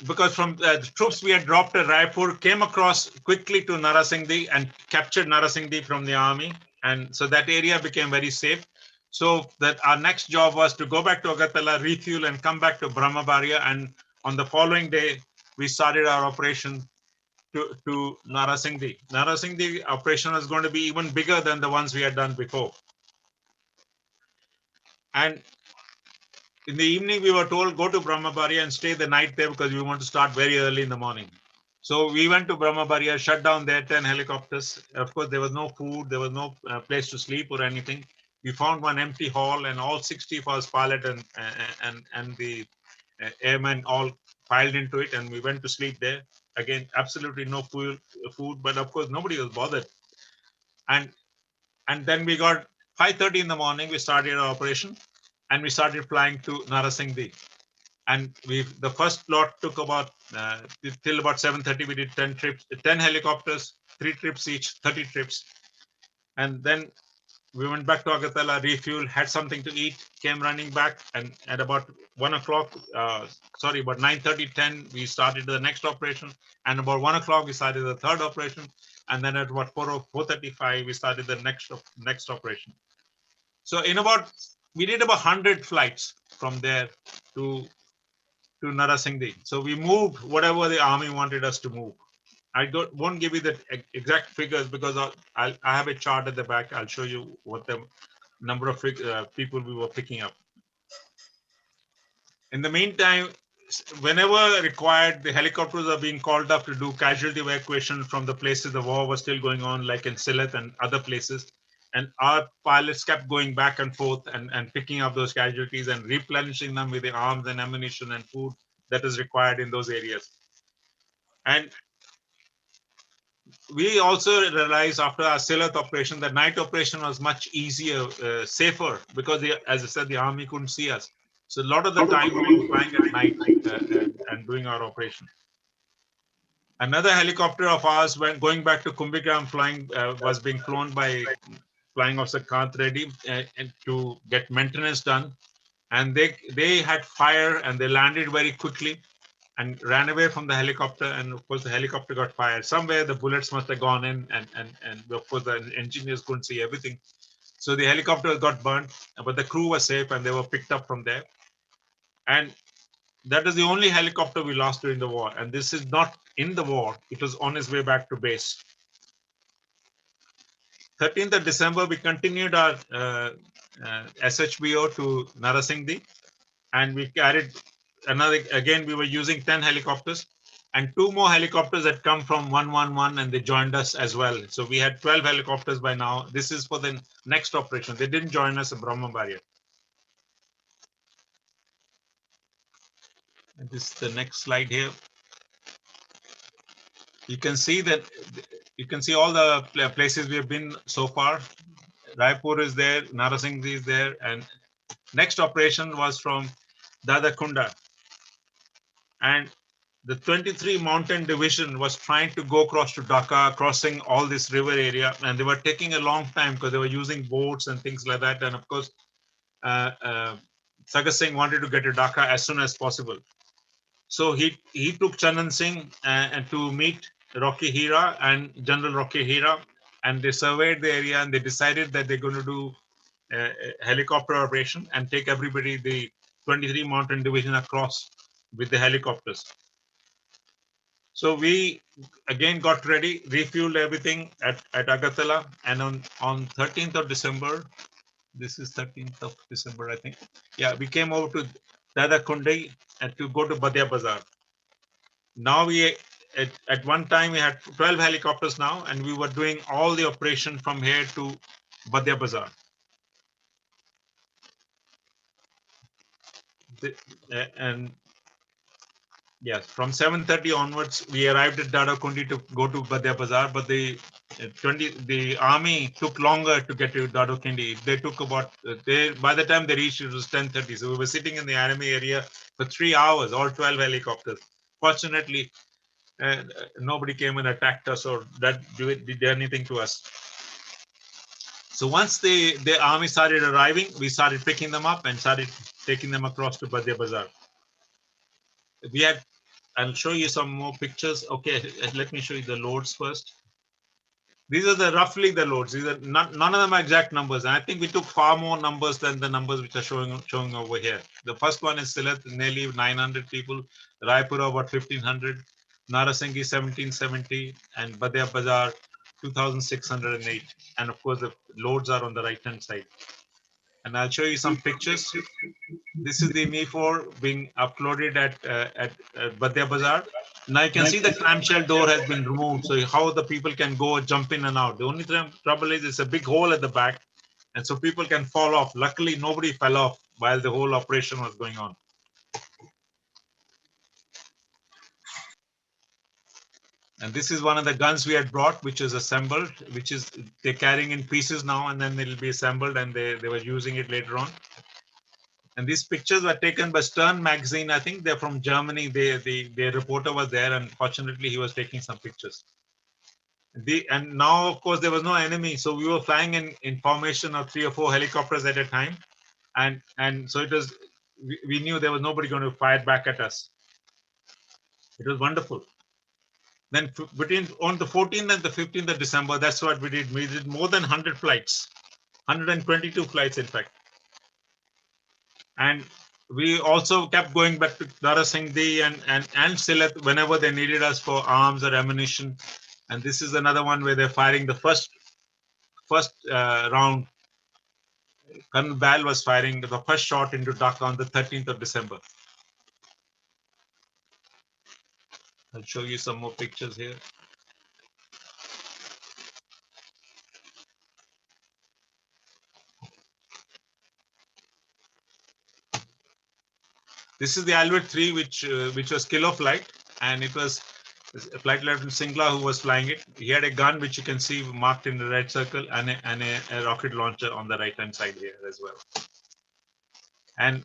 because from the troops we had dropped at Raipur came across quickly to Narasinghi and captured Narasinghi from the army. And so that area became very safe. So that our next job was to go back to Agartala, refuel, and come back to Brahmabaria. And on the following day, we started our operation to Narasinghi. Narasinghi operation was going to be even bigger than the ones we had done before. And in the evening, we were told, go to Brahmabaria and stay the night there because we want to start very early in the morning. So we went to Brahmabaria, shut down their 10 helicopters. Of course, there was no food, there was no place to sleep or anything. We found one empty hall, and all 60 of us, pilot and the airmen, all piled into it, and we went to sleep there. Again, absolutely no food, but of course, nobody was bothered. And then we got 5:30 in the morning, we started our operation, and we started flying to Narasinghi. And the first lot took about till about 7:30. We did 10 trips, 10 helicopters, 3 trips each, 30 trips. And then we went back to Agartala, refueled, had something to eat, came running back. And at about 1 o'clock, about 9:30, 10, we started the next operation. And about 1 o'clock, we started the third operation. And then at about 4:35, we started the next operation. So we did about 100 flights from there to Narasinghi. So we moved whatever the army wanted us to move. I won't give you the exact figures because I have a chart at the back. I'll show you what the number of people we were picking up. In the meantime, whenever required, the helicopters are being called up to do casualty evacuation from the places the war was still going on, like in Sylhet and other places. And our pilots kept going back and forth and picking up those casualties and replenishing them with the arms and ammunition and food that is required in those areas. And we also realized after our Sylhet operation, the night operation was much easier, safer, because as I said, the army couldn't see us. So a lot of the time we were flying at night and doing our operation. Another helicopter of ours, when going back to Kumbhigram, was being flown by Flying Officer Kant Reddy to get maintenance done. and they had fire, and they landed very quickly and ran away from the helicopter. And of course, the helicopter got fired. Somewhere the bullets must have gone in, and of course the engineers couldn't see everything. So the helicopter got burnt, but the crew was safe and they were picked up from there. And that is the only helicopter we lost during the war. And this is not in the war. It was on its way back to base. 13th of December, we continued our SHBO to Narasingdi, and we carried another, again, we were using 10 helicopters, and 2 more helicopters had come from 111 and they joined us as well. So we had 12 helicopters by now. This is for the next operation. They didn't join us in Brahma Barrier. And this is the next slide here. You can see that, you can see all the places we have been so far. Raipur is there, Narasingdi is there, and next operation was from Dadakunda. And the 23 Mountain Division was trying to go across to Dhaka, crossing all this river area, and they were taking a long time because they were using boats and things like that. And of course, Sagar Singh wanted to get to Dhaka as soon as possible. So he took Chandan Singh and to meet Rocky Hira and General Rocky Hira, and they surveyed the area and they decided that they're going to do a helicopter operation and take everybody, the 23 Mountain Division, across with the helicopters. So we again got ready, refueled everything at Agartala, and on 13th of December, this is 13th of December, I think. Yeah, we came over to Dadakundi and to go to Badya Bazar. Now we, at one time we had 12 helicopters now, and we were doing all the operation from here to Badya Bazar. And yes, from 7:30 onwards, we arrived at Dadakundi to go to Badya Bazar, but the army took longer to get to Dadakundi. They took about, by the time they reached, it was 10:30. So we were sitting in the enemy area for 3 hours, all 12 helicopters. Fortunately, nobody came and attacked us or did anything to us. So once the army started arriving, we started picking them up and started taking them across to Badya Bazar. We had, I'll show you some more pictures. Okay, let me show you the loads first. These are roughly the loads. These are none of them are exact numbers. And I think we took far more numbers than the numbers which are showing over here. The first one is Sylhet, nearly 900 people. Raipur, about 1,500. Narasinghi, 1,770. And Badya Bazar, 2,608. And of course, the loads are on the right-hand side. And I'll show you some pictures. This is the Me4 being uploaded at Badya Bazar. Now you can see the clamshell door has been removed. So how the people can go jump in and out. The only trouble is it's a big hole at the back. And so people can fall off. Luckily, nobody fell off while the whole operation was going on. And this is one of the guns we had brought, which is assembled, which is they're carrying in pieces now, and then it'll be assembled, and they were using it later on. And these pictures were taken by Stern magazine. I think they're from Germany. The reporter was there, and fortunately, he was taking some pictures. And now, of course, there was no enemy, so we were flying in formation of 3 or 4 helicopters at a time, and so it was. We knew there was nobody going to fire back at us. It was wonderful. Then between on the 14th and the 15th of December, that's what we did. We did more than 100 flights, 122 flights, in fact. And we also kept going back to Narasingdi and Sylhet whenever they needed us for arms or ammunition. And this is another one where they're firing the first round. Colonel Bal was firing the first shot into Dhaka on the 13th of December. I'll show you some more pictures here. This is the Alwet 3, which was kilo flight, and it was Flight Lieutenant Singla who was flying it. He had a gun which you can see marked in the red circle, and a rocket launcher on the right-hand side here as well. And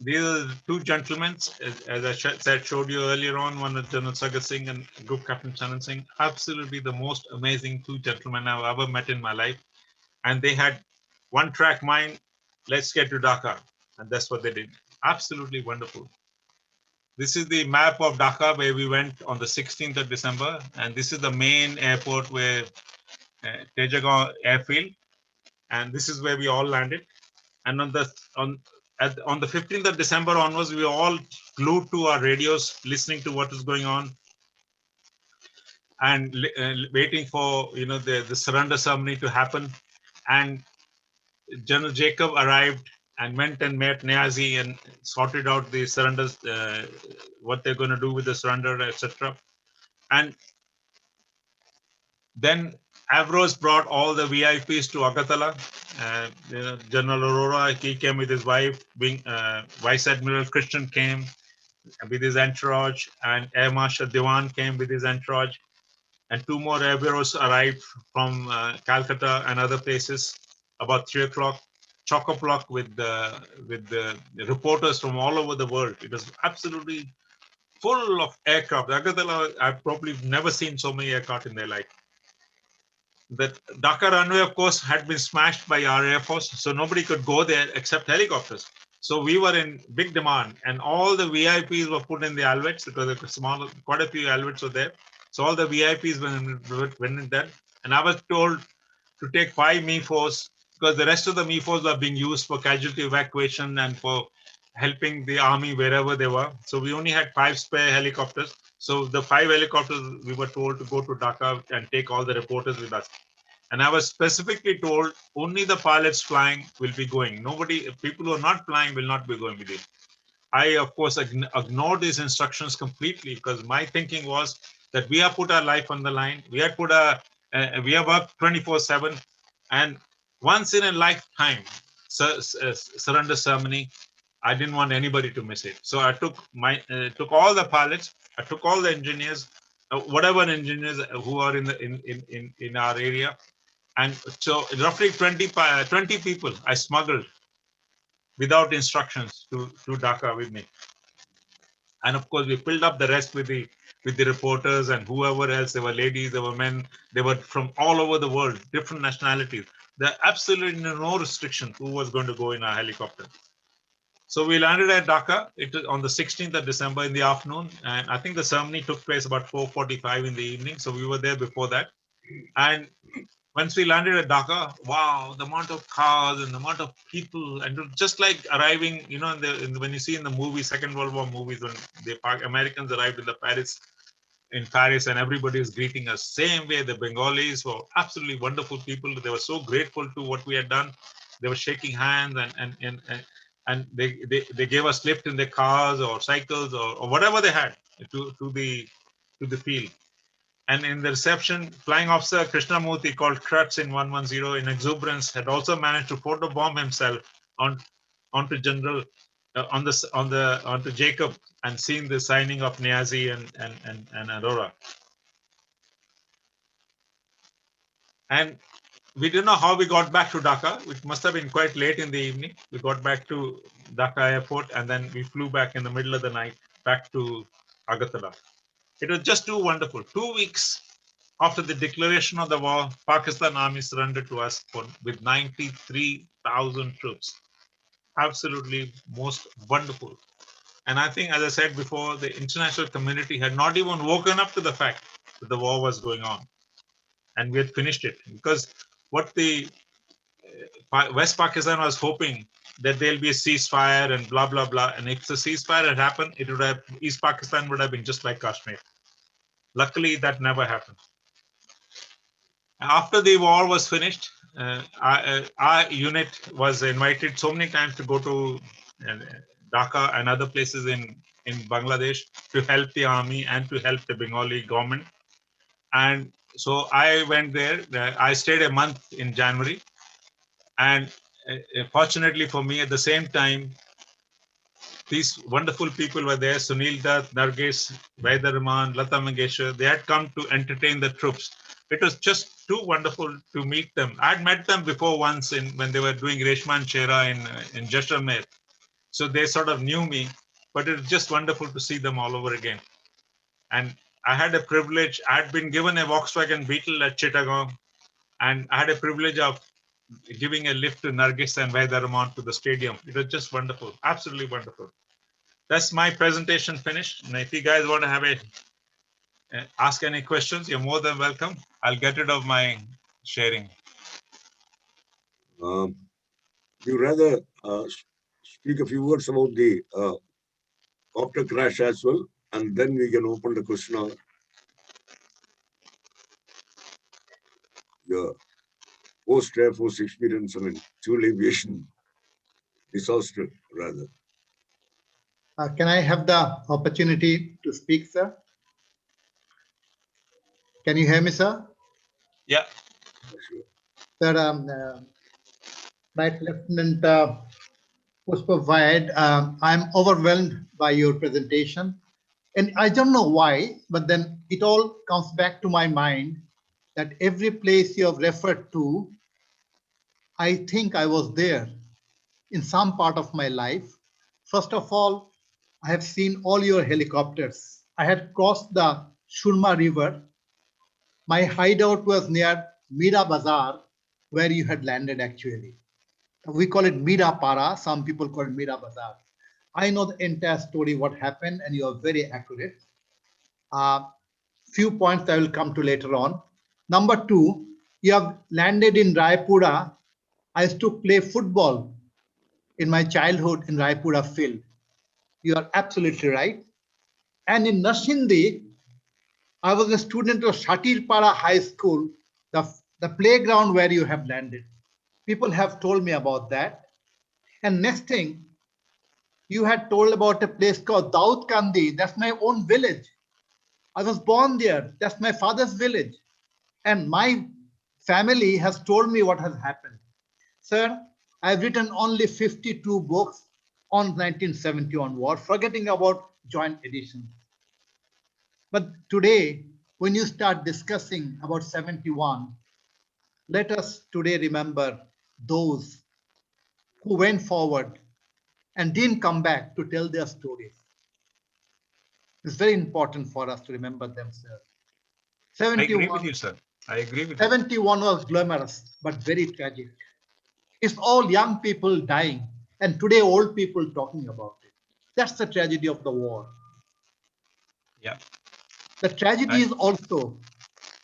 these are the 2 gentlemen, as I showed you earlier on, one is General Sagar Singh and Group Captain Chandan Singh. Absolutely the most amazing 2 gentlemen I've ever met in my life. And they had 1-track mine let's get to Dhaka. And that's what they did. Absolutely wonderful. This is the map of Dhaka where we went on the 16th of December. And this is the main airport where Tejagaon airfield. And this is where we all landed. And on the 15th of December onwards, we were all glued to our radios, listening to what is going on, and waiting for the surrender ceremony to happen. And General Jacob arrived and went and met Niazi and sorted out the surrenders, what they're going to do with the surrender, etc. And then Avros brought all the VIPs to Agatala. General Aurora, he came with his wife. Vice Admiral Christian came with his entourage, and Air Marshal Dewan came with his entourage. And two more air bureaus arrived from Calcutta and other places about 3 o'clock, chock-a-block with the reporters from all over the world. It was absolutely full of aircraft. Agatala, I've probably never seen so many aircraft in their life. The Dhaka runway, of course, had been smashed by our Air Force, so nobody could go there except helicopters. So we were in big demand, and all the VIPs were put in the Alvets because quite a few Alvets were there. So all the VIPs went in there, and I was told to take 5 Me-4s because the rest of the Me-4s were being used for casualty evacuation and for helping the army wherever they were. So we only had 5 spare helicopters. So the 5 helicopters, we were told to go to Dhaka and take all the reporters with us. And I was specifically told only the pilots flying will be going. People who are not flying will not be going with you. I, of course, ignored these instructions completely because my thinking was that we have put our life on the line. We have worked 24/7, and once in a lifetime surrender ceremony. I didn't want anybody to miss it. So I took all the pilots, I took all the engineers, whatever engineers who are in our area, and so roughly 20 people I smuggled without instructions to Dhaka with me. And of course, we filled up the rest with the reporters and whoever else. There were ladies, there were men, they were from all over the world, different nationalities. There absolutely no restriction who was going to go in our helicopter. So we landed at Dhaka on the 16th of December in the afternoon. And I think the ceremony took place about 4:45 in the evening. So we were there before that. And once we landed at Dhaka, wow, the amount of cars and the amount of people, and just like arriving, when you see in the movie, Second World War movies, when the Americans arrived in Paris and everybody was greeting us. Same way, the Bengalis were absolutely wonderful people. They were so grateful to what we had done. They were shaking hands and they gave us lift in their cars or cycles or whatever they had to the field. And in the reception, Flying Officer Krishnamurthy, called Krutz in 110 in exuberance, had also managed to photobomb himself onto General onto Jacob and seen the signing of Niazi and Aurora. And we didn't know how we got back to Dhaka. It must have been quite late in the evening. We got back to Dhaka airport and then we flew back in the middle of the night back to Agatala. It was just too wonderful. 2 weeks after the declaration of the war, Pakistan Army surrendered to us with 93,000 troops. Absolutely most wonderful. And I think, as I said before, the international community had not even woken up to the fact that the war was going on. And we had finished it. Because what the West Pakistan was hoping that there'll be a ceasefire and blah, blah, blah. And if the ceasefire had happened, East Pakistan would have been just like Kashmir. Luckily, that never happened. After the war was finished, our unit was invited so many times to go to Dhaka and other places in Bangladesh to help the army and to help the Bengali government. And so I went there. I stayed a month in January. And fortunately for me, at the same time, these wonderful people were there. Sunil Dutt, Nargis, Vaidya Rahman, Lata Mangeshkar. They had come to entertain the troops. It was just too wonderful to meet them. I'd met them before once when they were doing Reshman Chera in Jaisalmer. So they sort of knew me, but it was just wonderful to see them all over again. And I had a privilege. I had been given a Volkswagen Beetle at Chittagong, and I had a privilege of giving a lift to Nargis and Vaidaraman to the stadium. It was just wonderful, absolutely wonderful. That's my presentation finished. And if you guys want to have ask any questions, you're more than welcome. I'll get rid of my sharing. You rather speak a few words about the copter crash as well, and then we can open the question hour. Your post-Air Force experience, I mean, civil aviation disaster, rather. Can I have the opportunity to speak, sir? Can you hear me, sir? Yeah. Sure. Sir, Flight Lieutenant Pushpa Vaid, I'm overwhelmed by your presentation. And I don't know why, but then it all comes back to my mind that every place you have referred to, I think I was there in some part of my life. First of all, I have seen all your helicopters. I had crossed the Shurma River. My hideout was near Mira Bazar, where you had landed actually. We call it Mira Para. Some people call it Mira Bazar. I know the entire story, what happened, and you are very accurate. Few points I will come to later on. Number two, you have landed in Raipura. I used to play football in my childhood in Raipura field. You are absolutely right. And in Nashindi, I was a student of Shatirpara High School, the playground where you have landed. People have told me about that. And next thing, you had told about a place called Daud Kandi. That's my own village. I was born there. That's my father's village. And my family has told me what has happened. Sir, I've written only 52 books on 1971 war, forgetting about joint editions. But today, when you start discussing about 71, let us today remember those who went forward and didn't come back to tell their stories. It's very important for us to remember them, sir. 71, I agree with you, sir. I agree with you. 71 was glamorous, but very tragic. It's all young people dying, and today old people talking about it. That's the tragedy of the war. Yeah. The tragedy is also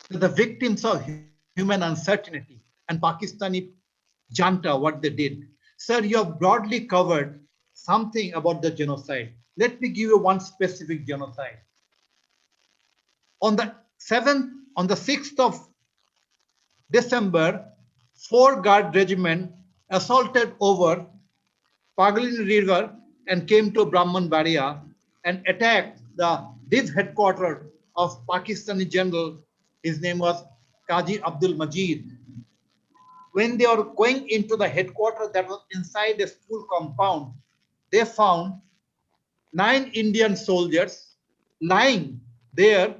that the victims of human uncertainty and Pakistani junta, what they did. Sir, you have broadly covered something about the genocide. Let me give you one specific genocide. On the 6th of December, 4 Guard regiment assaulted over Pagalin River and came to Brahmanbaria and attacked the Div headquarters of Pakistani general. His name was Qazi Abdul Majid. When they were going into the headquarters that was inside a school compound, they found 9 Indian soldiers lying there,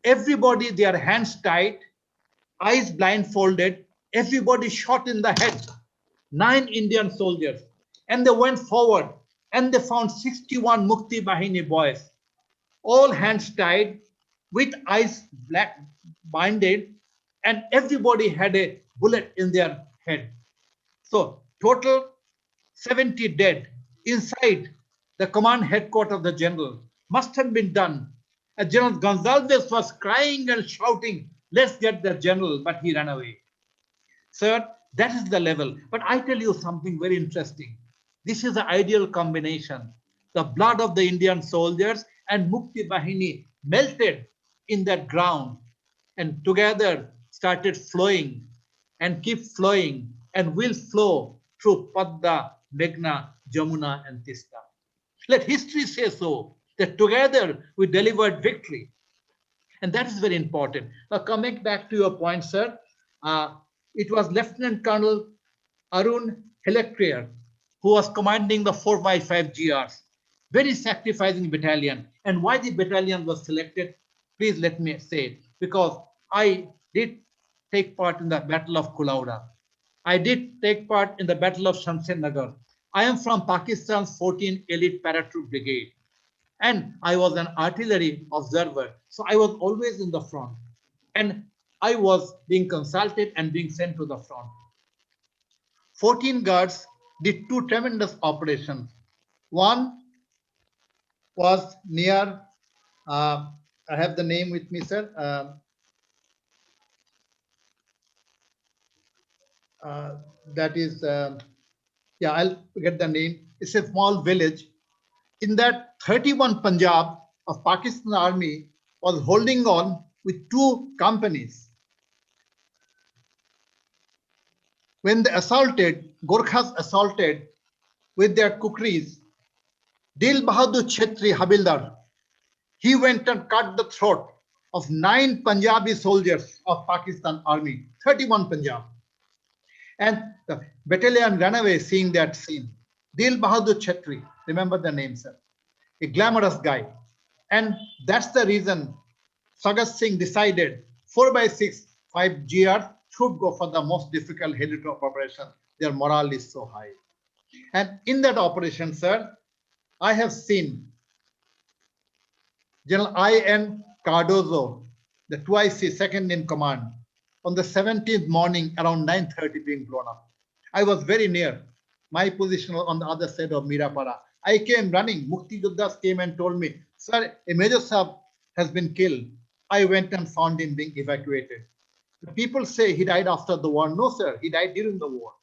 everybody their hands tied, eyes blindfolded, everybody shot in the head. 9 Indian soldiers. And they went forward and they found 61 Mukti Bahini boys, all hands tied, with eyes black binded, and everybody had a bullet in their head. So total 70 dead inside the command headquarters of the general. Must have been done. General Gonzalez was crying and shouting, let's get the general, but he ran away. Sir, that is the level. But I tell you something very interesting. This is the ideal combination. The blood of the Indian soldiers and Mukti Bahini melted in that ground and together started flowing and keep flowing and will flow through Padma, Meghna, Jamuna, and Tista. Let history say so, that together we delivered victory. And that is very important. Now, coming back to your point, sir, it was Lieutenant Colonel Arun Helectrier who was commanding the 4x5 GRs, very sacrificing battalion. And why the battalion was selected, please let me say, because I did take part in the Battle of Kulauda. I did take part in the Battle of Shamshernagar. I am from Pakistan's 14th Elite Paratroop Brigade. And I was an artillery observer. So I was always in the front. And I was being consulted and being sent to the front. 14 guards did two tremendous operations. One was near, I have the name with me, sir. That is, yeah, I'll get the name. It's a small village. In that, 31 Punjab of Pakistan Army was holding on with two companies. When they assaulted, Gorkhas assaulted with their kukris, Dil Bahadur Chetri Habildar, he went and cut the throat of 9 Punjabi soldiers of Pakistan Army, 31 Punjab. And the battalion ran away seeing that scene. Dil Bahadur Chetri, remember the name, sir, a glamorous guy. And that's the reason Sagat Singh decided 4x6, 5 GR should go for the most difficult heli-drop operation. Their morale is so high. And in that operation, sir, I have seen General I.N. Cardozo, the 2IC second in command, on the 17th morning around 9:30 being blown up. I was very near. My position was on the other side of Mirapara. I came running. Mukti Juddas came and told me, sir, a Major Sahab has been killed. I went and found him being evacuated. The people say he died after the war. No, sir, he died during the war.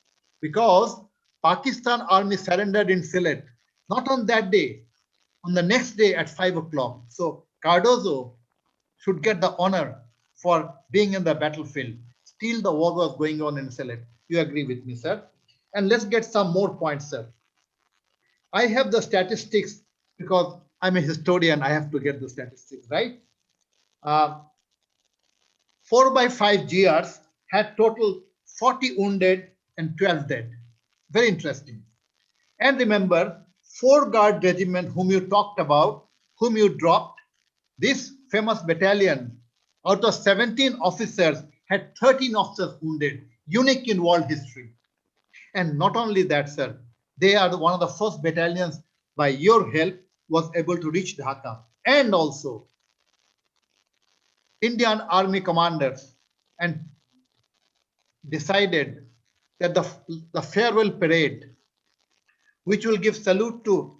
Because Pakistan Army surrendered in Sylhet, not on that day, on the next day at 5 o'clock. So Cardozo should get the honor for being in the battlefield. Still the war was going on in Sylhet. You agree with me, sir? And let's get some more points, sir. I have the statistics because I'm a historian. I have to get the statistics, right? 4x5 GRs had total 40 wounded and 12 dead. Very interesting. And remember, 4 guard regiment whom you talked about, whom you dropped, this famous battalion, out of 17 officers, had 13 officers wounded, unique in world history. And not only that, sir, they are one of the first battalions, by your help, was able to reach Dhaka. And also, Indian Army commanders and decided that the farewell parade, which will give salute to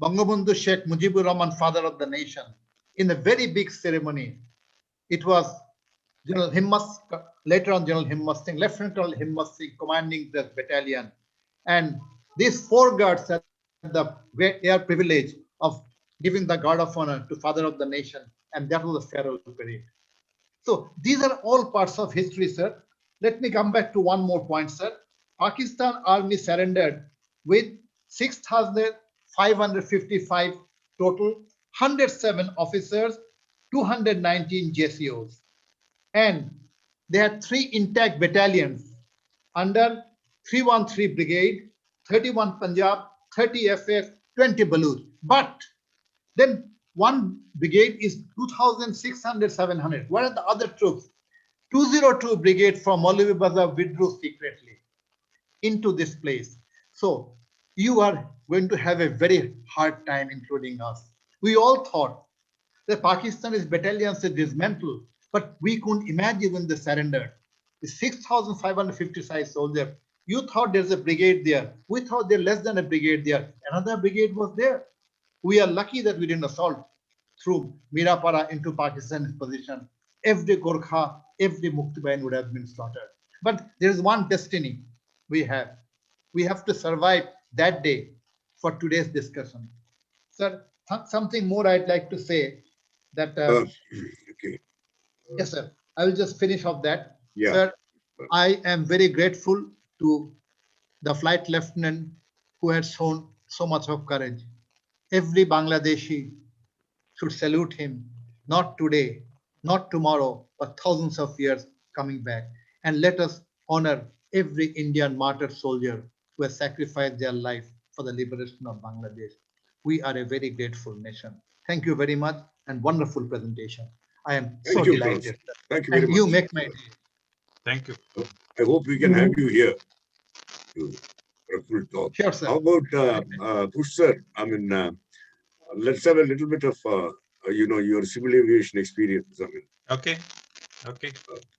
Bangabandhu Sheikh Mujibur Rahman, father of the nation, in a very big ceremony. It was General Himmat, later on General Himmat Singh, Lieutenant Colonel Himmat Singh commanding the battalion. And these 4 guards had the air privilege of giving the guard of honor to father of the nation. And that was the farewell parade. So these are all parts of history, sir. Let me come back to one more point, sir. Pakistan Army surrendered with 6,555 total, 107 officers, 219 JCOs. And they had 3 intact battalions under 313 Brigade, 31 Punjab, 30 FF, 20 Baluch. But then one brigade is 2,600, 700. Where are the other troops? 202 Brigade from Maulavi Bazar withdrew secretly into this place. So you are going to have a very hard time, including us. We all thought that Pakistani's battalions are dismantled, but we couldn't imagine when they surrendered. The 6,555 soldiers, you thought there's a brigade there. We thought there's less than a brigade there. Another brigade was there. We are lucky that we didn't assault through Mirapara into Pakistan's position. Every Gorkha, every Muktibain would have been slaughtered. But there is one destiny we have. We have to survive that day for today's discussion. Sir, something more I'd like to say that. Okay. Yes, sir. I will just finish off that. Yeah. Sir, I am very grateful to the flight lieutenant who has shown so much of courage. Every Bangladeshi should salute him, not today, not tomorrow, but thousands of years coming back. And let us honor every Indian martyr soldier who has sacrificed their life for the liberation of Bangladesh. We are a very grateful nation. Thank you very much and wonderful presentation. I am so delighted. Thank you very much. And you make my day. Thank you. I hope we can have you here for a full talk. Sure, sir. How about Push, sir? I mean, let's have a little bit of your civil aviation experience. I mean, Okay. Okay.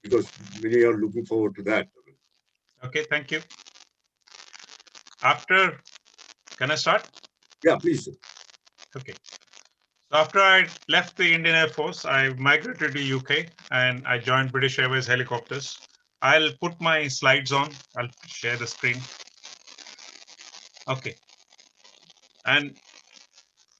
Because many are looking forward to that. Okay. Thank you. after, can I start? Yeah, please. Okay. So after I left the Indian Air Force, I migrated to UK and I joined British Airways helicopters. I'll put my slides on. I'll share the screen. Okay. And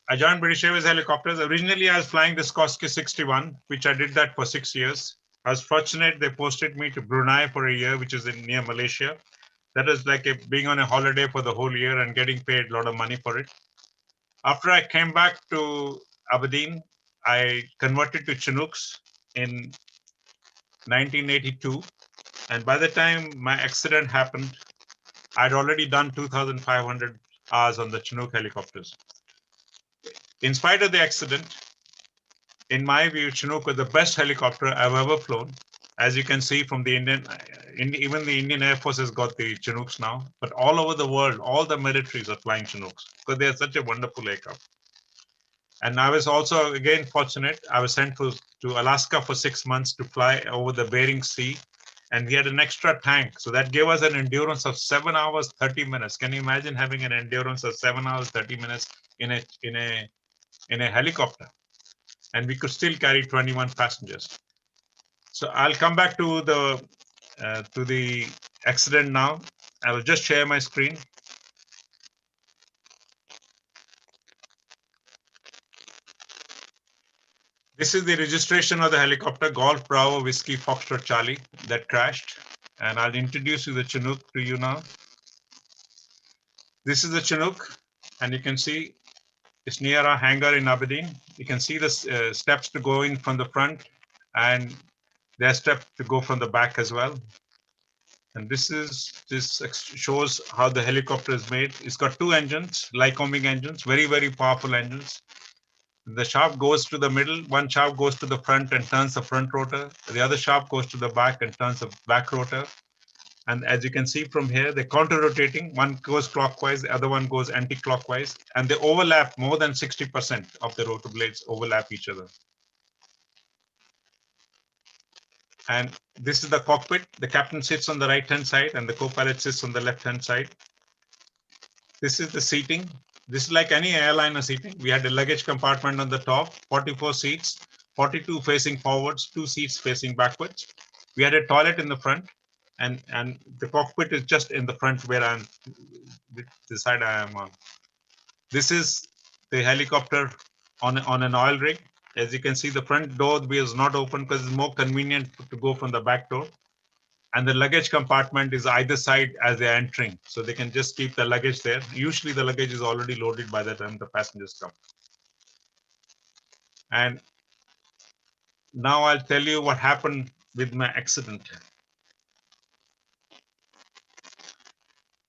I joined British Airways helicopters. Originally, I was flying the CoG 61, which I did that for 6 years. I was fortunate they posted me to Brunei for a year, which is near Malaysia. That was like being on a holiday for the whole year and getting paid a lot of money for it. After I came back to Aberdeen, I converted to Chinooks in 1982. And by the time my accident happened, I'd already done 2,500 hours on the Chinook helicopters. In spite of the accident, in my view, Chinook was the best helicopter I've ever flown. As you can see from the even the Indian Air Force has got the Chinooks now, but all over the world, all the militaries are flying Chinooks because they're such a wonderful aircraft. And I was also, again, fortunate. I was sent to Alaska for 6 months to fly over the Bering Sea. And we had an extra tank. So that gave us an endurance of 7 hours, 30 minutes. Can you imagine having an endurance of 7 hours, 30 minutes in a helicopter? And we could still carry 21 passengers. So I'll come back to the accident now. I will just share my screen. This is the registration of the helicopter, Golf Bravo Whiskey Foxtrot Charlie, that crashed. And I'll introduce the Chinook to you now. This is the Chinook, and you can see it's near our hangar in Aberdeen. You can see the steps to go in from the front, and there are steps to go from the back as well. And this shows how the helicopter is made. It's got 2 engines, Lycoming engines, very, very powerful engines. The shaft goes to the middle, one shaft goes to the front and turns the front rotor. The other shaft goes to the back and turns the back rotor. And as you can see from here, they're counter-rotating. One goes clockwise, the other one goes anti-clockwise. And they overlap more than 60% of the rotor blades overlap each other. And this is the cockpit. The captain sits on the right-hand side and the co-pilot sits on the left-hand side. This is the seating. This is like any airliner seating. We had a luggage compartment on the top, 44 seats, 42 facing forwards, 2 seats facing backwards. We had a toilet in the front, and the cockpit is just in the front where I'm, the side I am on. This is the helicopter on an oil rig. As you can see, the front door is not open because it's more convenient to go from the back door. And the luggage compartment is either side as they're entering. So they can just keep the luggage there. Usually the luggage is already loaded by the time the passengers come. And now I'll tell you what happened with my accident.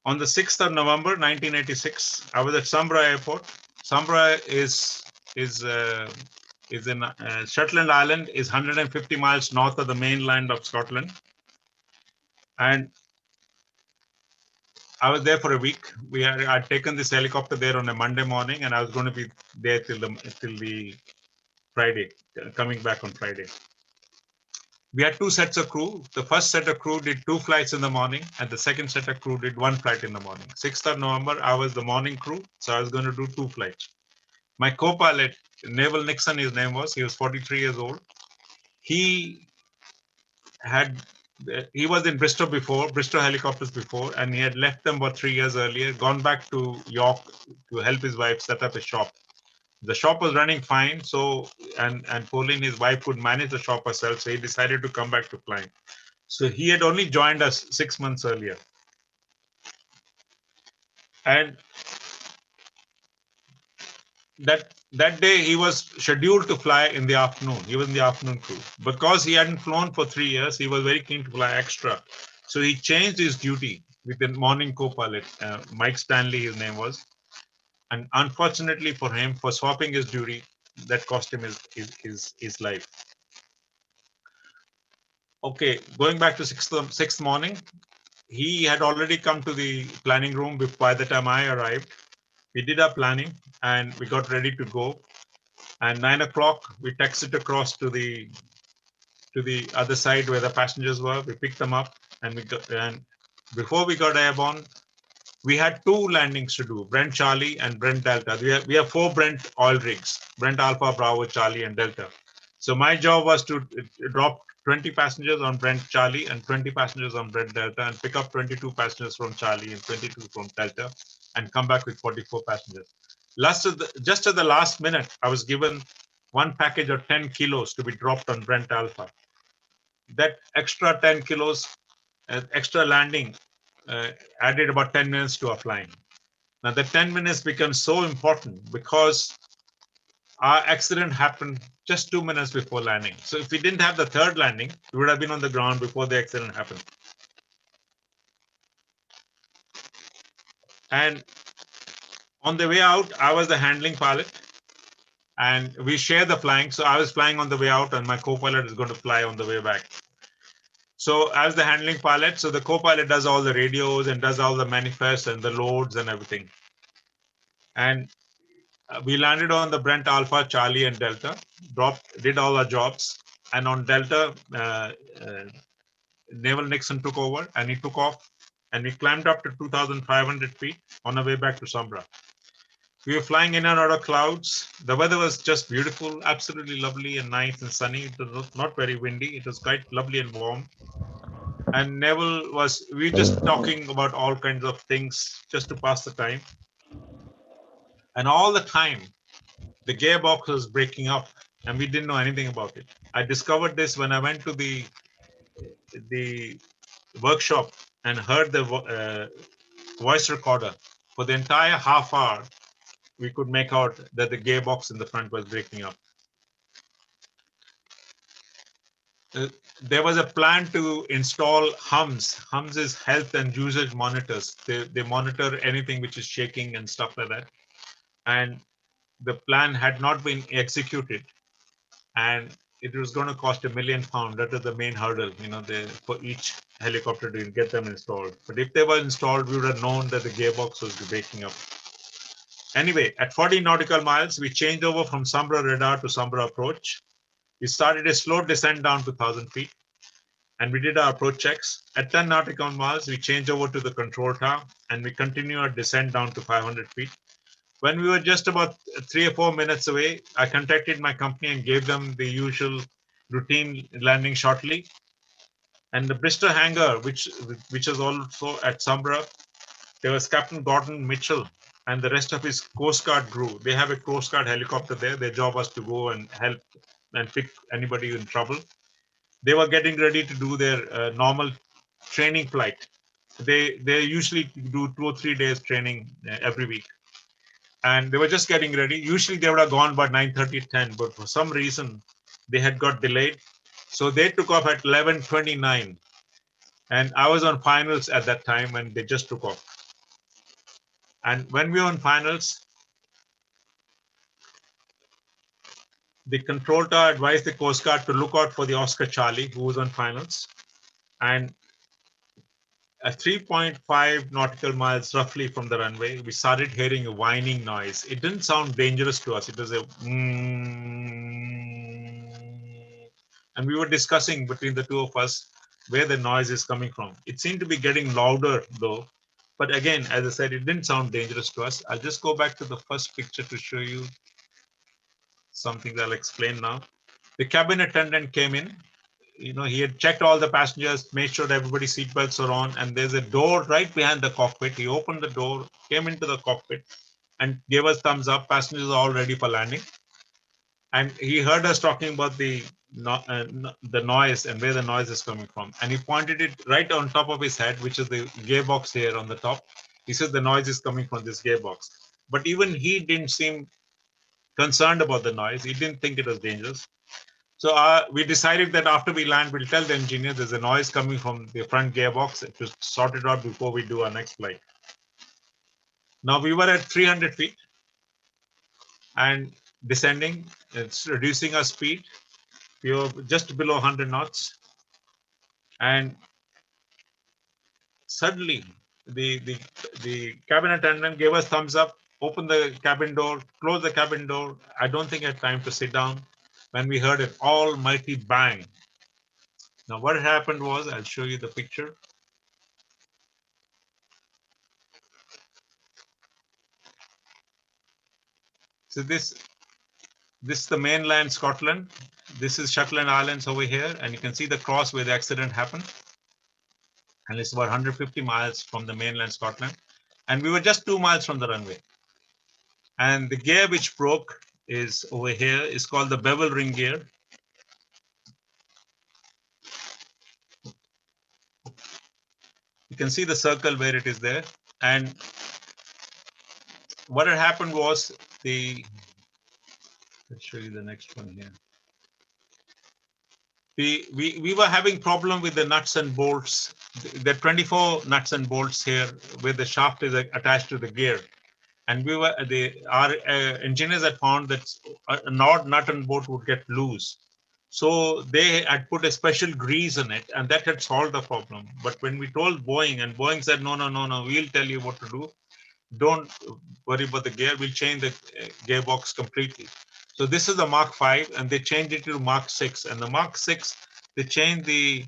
On the 6th of November, 1986, I was at Sambra Airport. Sambra is in Shetland Island, is 150 miles north of the mainland of Scotland. And I was there for a week. I'd taken this helicopter there on a Monday morning, and I was going to be there till the Friday, coming back on Friday. We had 2 sets of crew. The first set of crew did 2 flights in the morning, and the second set of crew did 1 flight in the morning. 6th of November, I was the morning crew, so I was going to do 2 flights. My co-pilot, Neville Nixon, his name was, he was 43 years old. He was in Bristol Helicopters before, and he had left them about 3 years earlier, gone back to York to help his wife set up a shop. The shop was running fine, so and Pauline, his wife, could manage the shop herself, so he decided to come back to flying. So he had only joined us 6 months earlier. And that day he was scheduled to fly in the afternoon. He was in the afternoon crew. Because he hadn't flown for 3 years, he was very keen to fly extra. So he changed his duty with the morning co-pilot, Mike Stanley, his name was. And unfortunately for him, for swapping his duty, that cost him his life. Okay, going back to sixth morning, he had already come to the planning room by the time I arrived. We did our planning and we got ready to go. And 9 o'clock, we taxied across to the other side where the passengers were. We picked them up, and before we got airborne, we had 2 landings to do, Brent Charlie and Brent Delta. We have 4 Brent oil rigs, Brent Alpha, Bravo, Charlie, and Delta. So my job was to drop 20 passengers on Brent Charlie and 20 passengers on Brent Delta and pick up 22 passengers from Charlie and 22 from Delta and come back with 44 passengers. Just at the last minute, I was given one package of 10 kilos to be dropped on Brent Alpha. That extra 10 kilos, extra landing added about 10 minutes to our flying. Now the 10 minutes becomes so important because our accident happened just 2 minutes before landing. So if we didn't have the third landing, we would have been on the ground before the accident happened. And on the way out, I was the handling pilot and we share the flying. So I was flying on the way out and my co-pilot is going to fly on the way back. So as the handling pilot, so the co-pilot does all the radios and does all the manifests and the loads and everything. And we landed on the Brent Alpha, Charlie, and Delta, did all our jobs. And on Delta, Naval Nixon took over and he took off and we climbed up to 2,500 feet on our way back to Sombra. We were flying in and out of clouds. The weather was just beautiful, absolutely lovely and nice and sunny. It was not very windy. It was quite lovely and warm. And we were just talking about all kinds of things just to pass the time. And all the time, the gearbox was breaking up and we didn't know anything about it. I discovered this when I went to the workshop and heard the voice recorder. For the entire half hour, we could make out that the gearbox in the front was breaking up. There was a plan to install HUMS. HUMS is health and usage monitors. They monitor anything which is shaking and stuff like that. And the plan had not been executed. And it was going to cost £1 million. That is the main hurdle, for each helicopter to get them installed. But if they were installed, we would have known that the gearbox was breaking up. Anyway, at 40 nautical miles, we changed over from Sombra radar to Sombra approach. We started a slow descent down to 1,000 feet, and we did our approach checks. At 10 nautical miles, we changed over to the control tower, and we continued our descent down to 500 feet. When we were just about 3 or 4 minutes away, I contacted my company and gave them the usual routine landing shortly. And the Bristol hangar, which is also at Sombra, there was Captain Gordon Mitchell and the rest of his Coast Guard crew. They have a Coast Guard helicopter there. Their job was to go and help and pick anybody in trouble. They were getting ready to do their normal training flight. They usually do 2 or 3 days training every week. And they were just getting ready. Usually they would have gone by 9:30, 10, but for some reason they had got delayed. So they took off at 11:29. And I was on finals at that time and they just took off. And when we were on finals, the control tower advised the Coast Guard to look out for the Oscar Charlie, who was on finals. And at 3.5 nautical miles roughly from the runway, we started hearing a whining noise. It didn't sound dangerous to us. It was a and we were discussing between the two of us where the noise is coming from. It seemed to be getting louder though. But again, as I said, it didn't sound dangerous to us. I'll just go back to the first picture to show you something that I'll explain now. The cabin attendant came in. He had checked all the passengers, made sure that everybody's seatbelts are on, and there's a door right behind the cockpit. He opened the door, came into the cockpit, and gave us thumbs up. Passengers are all ready for landing. And he heard us talking about the noise and where the noise is coming from. And he pointed it right on top of his head, which is the gearbox here on the top. He said the noise is coming from this gearbox. But even he didn't seem concerned about the noise. He didn't think it was dangerous. So we decided that after we land, we'll tell the engineer there's a noise coming from the front gearbox to sort it out before we do our next flight. Now we were at 300 feet and descending. It's reducing our speed. We were just below 100 knots. And suddenly the cabin attendant gave us thumbs up, opened the cabin door, closed the cabin door. I don't think I had time to sit down when we heard an almighty bang. Now what happened was, I'll show you the picture. So this is the mainland Scotland. This is Shetland Islands over here, and you can see the cross where the accident happened. And it's about 150 miles from the mainland Scotland. And we were just 2 miles from the runway. And the gear which broke is over here. It's called the bevel ring gear. You can see the circle where it is there. And what had happened was let's show you the next one here. We were having problem with the nuts and bolts. There are 24 nuts and bolts here where the shaft is attached to the gear. And our engineers had found that an odd nut and bolt would get loose. So they had put a special grease in it, and that had solved the problem. But when we told Boeing, and Boeing said, no, we'll tell you what to do. Don't worry about the gear. We'll change the gearbox completely. So this is the Mark V, and they changed it to Mark VI. And the Mark VI, they changed the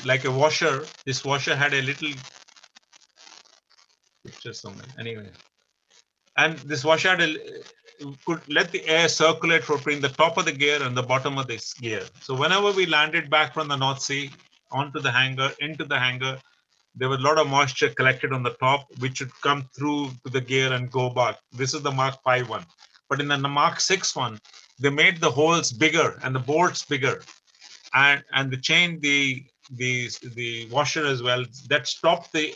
like a washer. This washer had a little picture somewhere. Anyway, and this washer could let the air circulate between the top of the gear and the bottom of this gear. So whenever we landed back from the North Sea onto the hangar, into the hangar, there was a lot of moisture collected on the top, which would come through to the gear and go back. This is the Mark V one. But in the Mark VI one, they made the holes bigger and the bolts bigger. And they changed the washer as well. That stopped the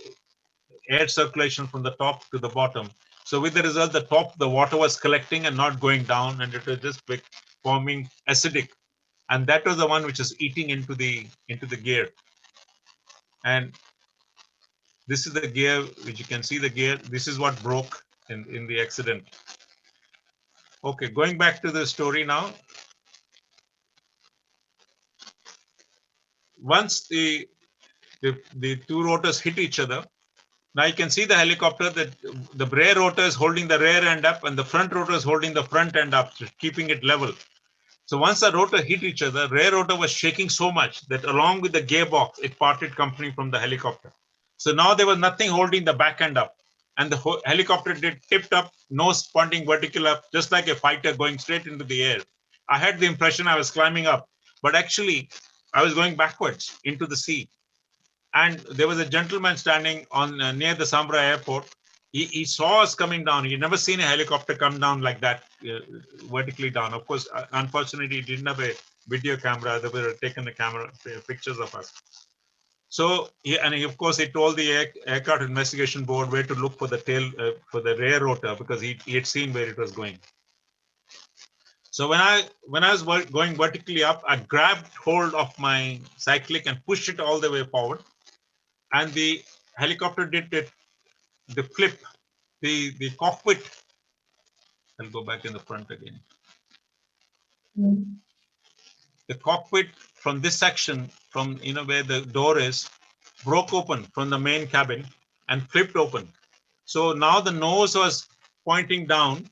air circulation from the top to the bottom. So with the result, the water was collecting and not going down, and it was just forming acidic. And that was the one which is eating into the gear. And this is the gear, which you can see the gear. This is what broke in the accident. Okay, going back to the story now. Once the two rotors hit each other, now you can see the helicopter that the rear rotor is holding the rear end up and the front rotor is holding the front end up, keeping it level. So once the rotor hit each other, rear rotor was shaking so much that along with the gearbox, it parted company from the helicopter. So now there was nothing holding the back end up. And the helicopter tipped up, nose pointing vertical up, just like a fighter going straight into the air. I had the impression I was climbing up, but actually I was going backwards into the sea. And there was a gentleman standing on near the Sambra airport. He saw us coming down. He'd never seen a helicopter come down like that, vertically down. Of course, unfortunately, he didn't have a video camera. They were taking the pictures of us. So, of course, he told the aircraft investigation board where to look for the tail, for the rear rotor, because he had seen where it was going. So when I was going vertically up, I grabbed hold of my cyclic and pushed it all the way forward. And the helicopter did the flip, the cockpit. I'll go back in the front again. The cockpit from this section, from where the door is, broke open from the main cabin and flipped open. So now the nose was pointing down,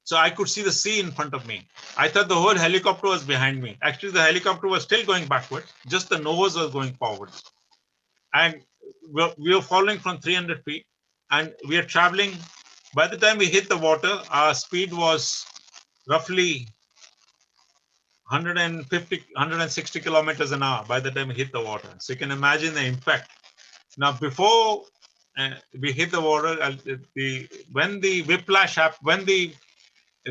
so I could see the sea in front of me. I thought the whole helicopter was behind me. Actually, the helicopter was still going backwards, just the nose was going forwards. And we were falling from 300 feet, and we are traveling. By the time we hit the water, our speed was roughly 160 kilometers an hour by the time we hit the water. So you can imagine the impact. Now, before we hit the water, when the whiplash happened, when the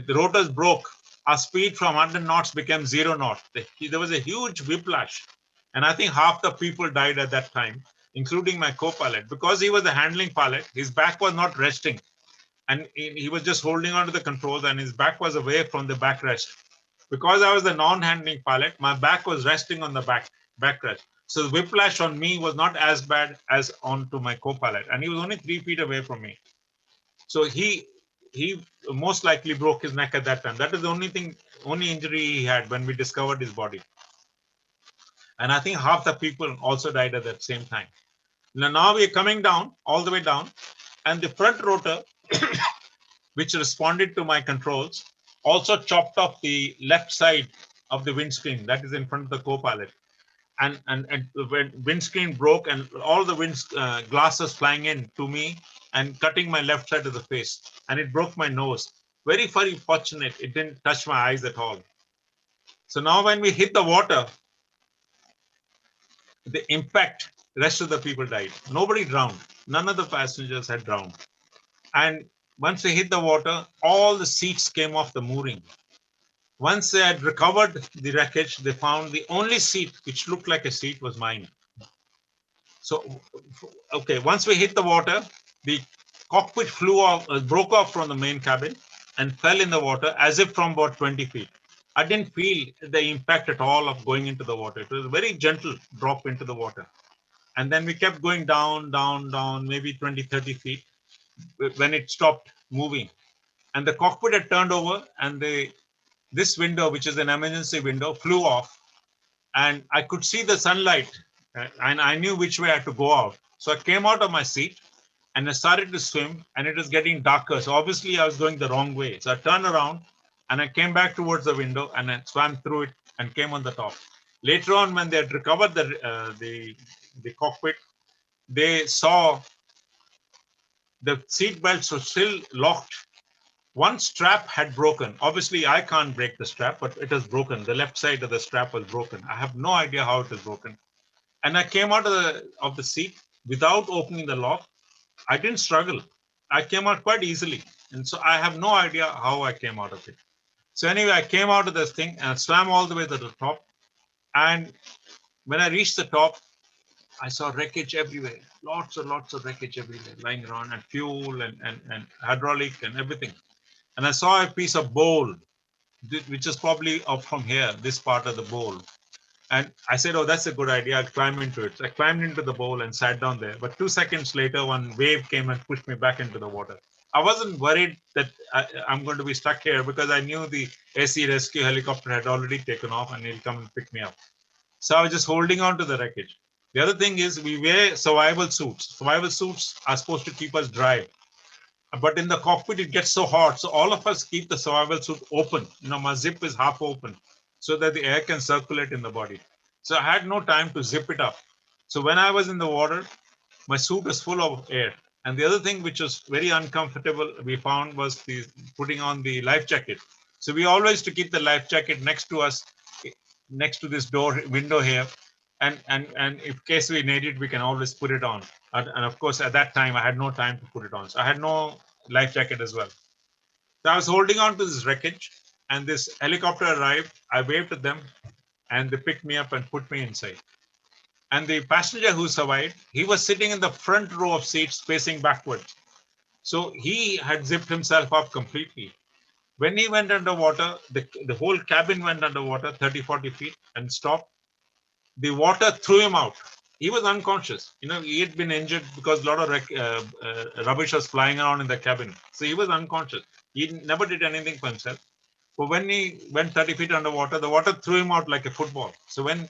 rotors broke, our speed from 100 knots became 0 knots. There was a huge whiplash. And I think half the people died at that time, including my co-pilot. Because he was the handling pilot, his back was not resting. And he was just holding on to the controls, and his back was away from the backrest. Because I was the non-handling pilot, my back was resting on the backrest. So the whiplash on me was not as bad as onto my co-pilot. And he was only 3 feet away from me. So he most likely broke his neck at that time. That is the only injury he had when we discovered his body. And I think half the people also died at that same time. Now we are coming down, all the way down, and the front rotor, which responded to my controls, also chopped off the left side of the windscreen that is in front of the co-pilot. and when windscreen broke and all the glasses flying in to me and cutting my left side of the face, and it broke my nose. Very, very fortunate it didn't touch my eyes at all. So now when we hit the water, the impact, rest of the people died. Nobody drowned. None of the passengers had drowned. And once we hit the water, all the seats came off the mooring. Once they had recovered the wreckage, they found the only seat which looked like a seat was mine. So, okay, once we hit the water, the cockpit flew off, broke off from the main cabin and fell in the water as if from about 20 feet. I didn't feel the impact at all of going into the water. It was a very gentle drop into the water. And then we kept going down, down, down, maybe 20, 30 feet when it stopped moving. And the cockpit had turned over and this window, which is an emergency window, flew off. And I could see the sunlight and I knew which way I had to go out. So I came out of my seat and I started to swim and it was getting darker. So obviously I was going the wrong way. So I turned around and I came back towards the window and I swam through it and came on the top. Later on, when they had recovered the cockpit, they saw the seat belts were still locked. One strap had broken. Obviously, I can't break the strap, but it was broken. The left side of the strap was broken. I have no idea how it was broken. And I came out of the seat without opening the lock. I didn't struggle. I came out quite easily. And so I have no idea how I came out of it. So anyway, I came out of this thing and I swam all the way to the top. And when I reached the top, I saw wreckage everywhere. Lots and lots of wreckage everywhere, lying around, and fuel and hydraulic and everything. And I saw a piece of bowl, which is probably up from here, this part of the bowl. And I said, oh, that's a good idea. I'll climb into it. So I climbed into the bowl and sat down there. But 2 seconds later, one wave came and pushed me back into the water. I wasn't worried that I'm going to be stuck here because I knew the AC rescue helicopter had already taken off and he'll come and pick me up. So I was just holding on to the wreckage. The other thing is we wear survival suits. Survival suits are supposed to keep us dry. But in the cockpit, it gets so hot. So all of us keep the survival suit open. You know, my zip is half open so that the air can circulate in the body. So I had no time to zip it up. So when I was in the water, my suit was full of air. And the other thing which was very uncomfortable we found was putting on the life jacket. So we always to keep the life jacket next to us, next to this window here. And in case we need it, we can always put it on. And of course, at that time, I had no time to put it on. So I had no life jacket as well. So I was holding on to this wreckage and this helicopter arrived. I waved at them and they picked me up and put me inside. And the passenger who survived, he was sitting in the front row of seats facing backwards. So he had zipped himself up completely. When he went underwater, the whole cabin went underwater 30, 40 feet and stopped. The water threw him out. He was unconscious. You know, he had been injured because a lot of rubbish was flying around in the cabin. So he was unconscious. He never did anything for himself. But when he went 30 feet underwater, the water threw him out like a football. So when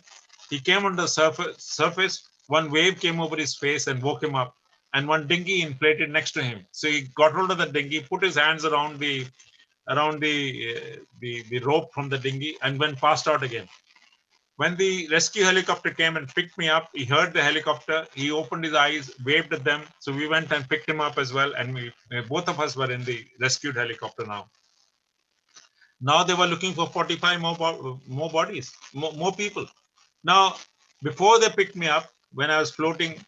he came on the surface, one wave came over his face and woke him up. And one dinghy inflated next to him. So he got hold of the dinghy, put his hands around the rope from the dinghy and went passed out again. When the rescue helicopter came and picked me up, he heard the helicopter, he opened his eyes, waved at them. So we went and picked him up as well. And both of us were in the rescued helicopter now. Now they were looking for 45 more bodies, more people. Now, before they picked me up, when I was floating,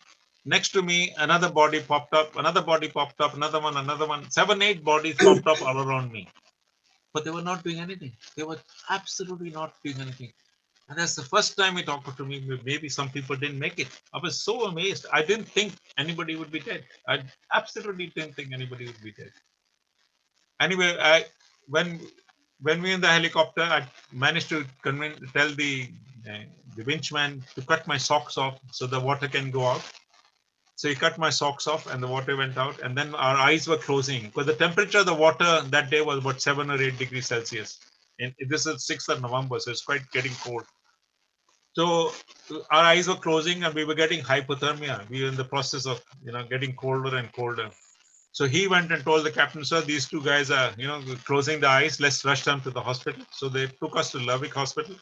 next to me, another body popped up, another body popped up, another one, 7, 8 bodies popped up all around me. But they were not doing anything. They were absolutely not doing anything. And that's the first time it occurred to me, maybe some people didn't make it. I was so amazed. I didn't think anybody would be dead. I absolutely didn't think anybody would be dead. Anyway, when we were in the helicopter, I managed to tell the winchman to cut my socks off so the water can go out. So he cut my socks off and the water went out. And then our eyes were closing because the temperature of the water that day was about 7 or 8 degrees Celsius. And this is 6th of November, so it's quite getting cold. So our eyes were closing and we were getting hypothermia. We were in the process of, getting colder and colder. So he went and told the captain, sir, these 2 guys are, closing the eyes. Let's rush them to the hospital. So they took us to Lavik Hospital.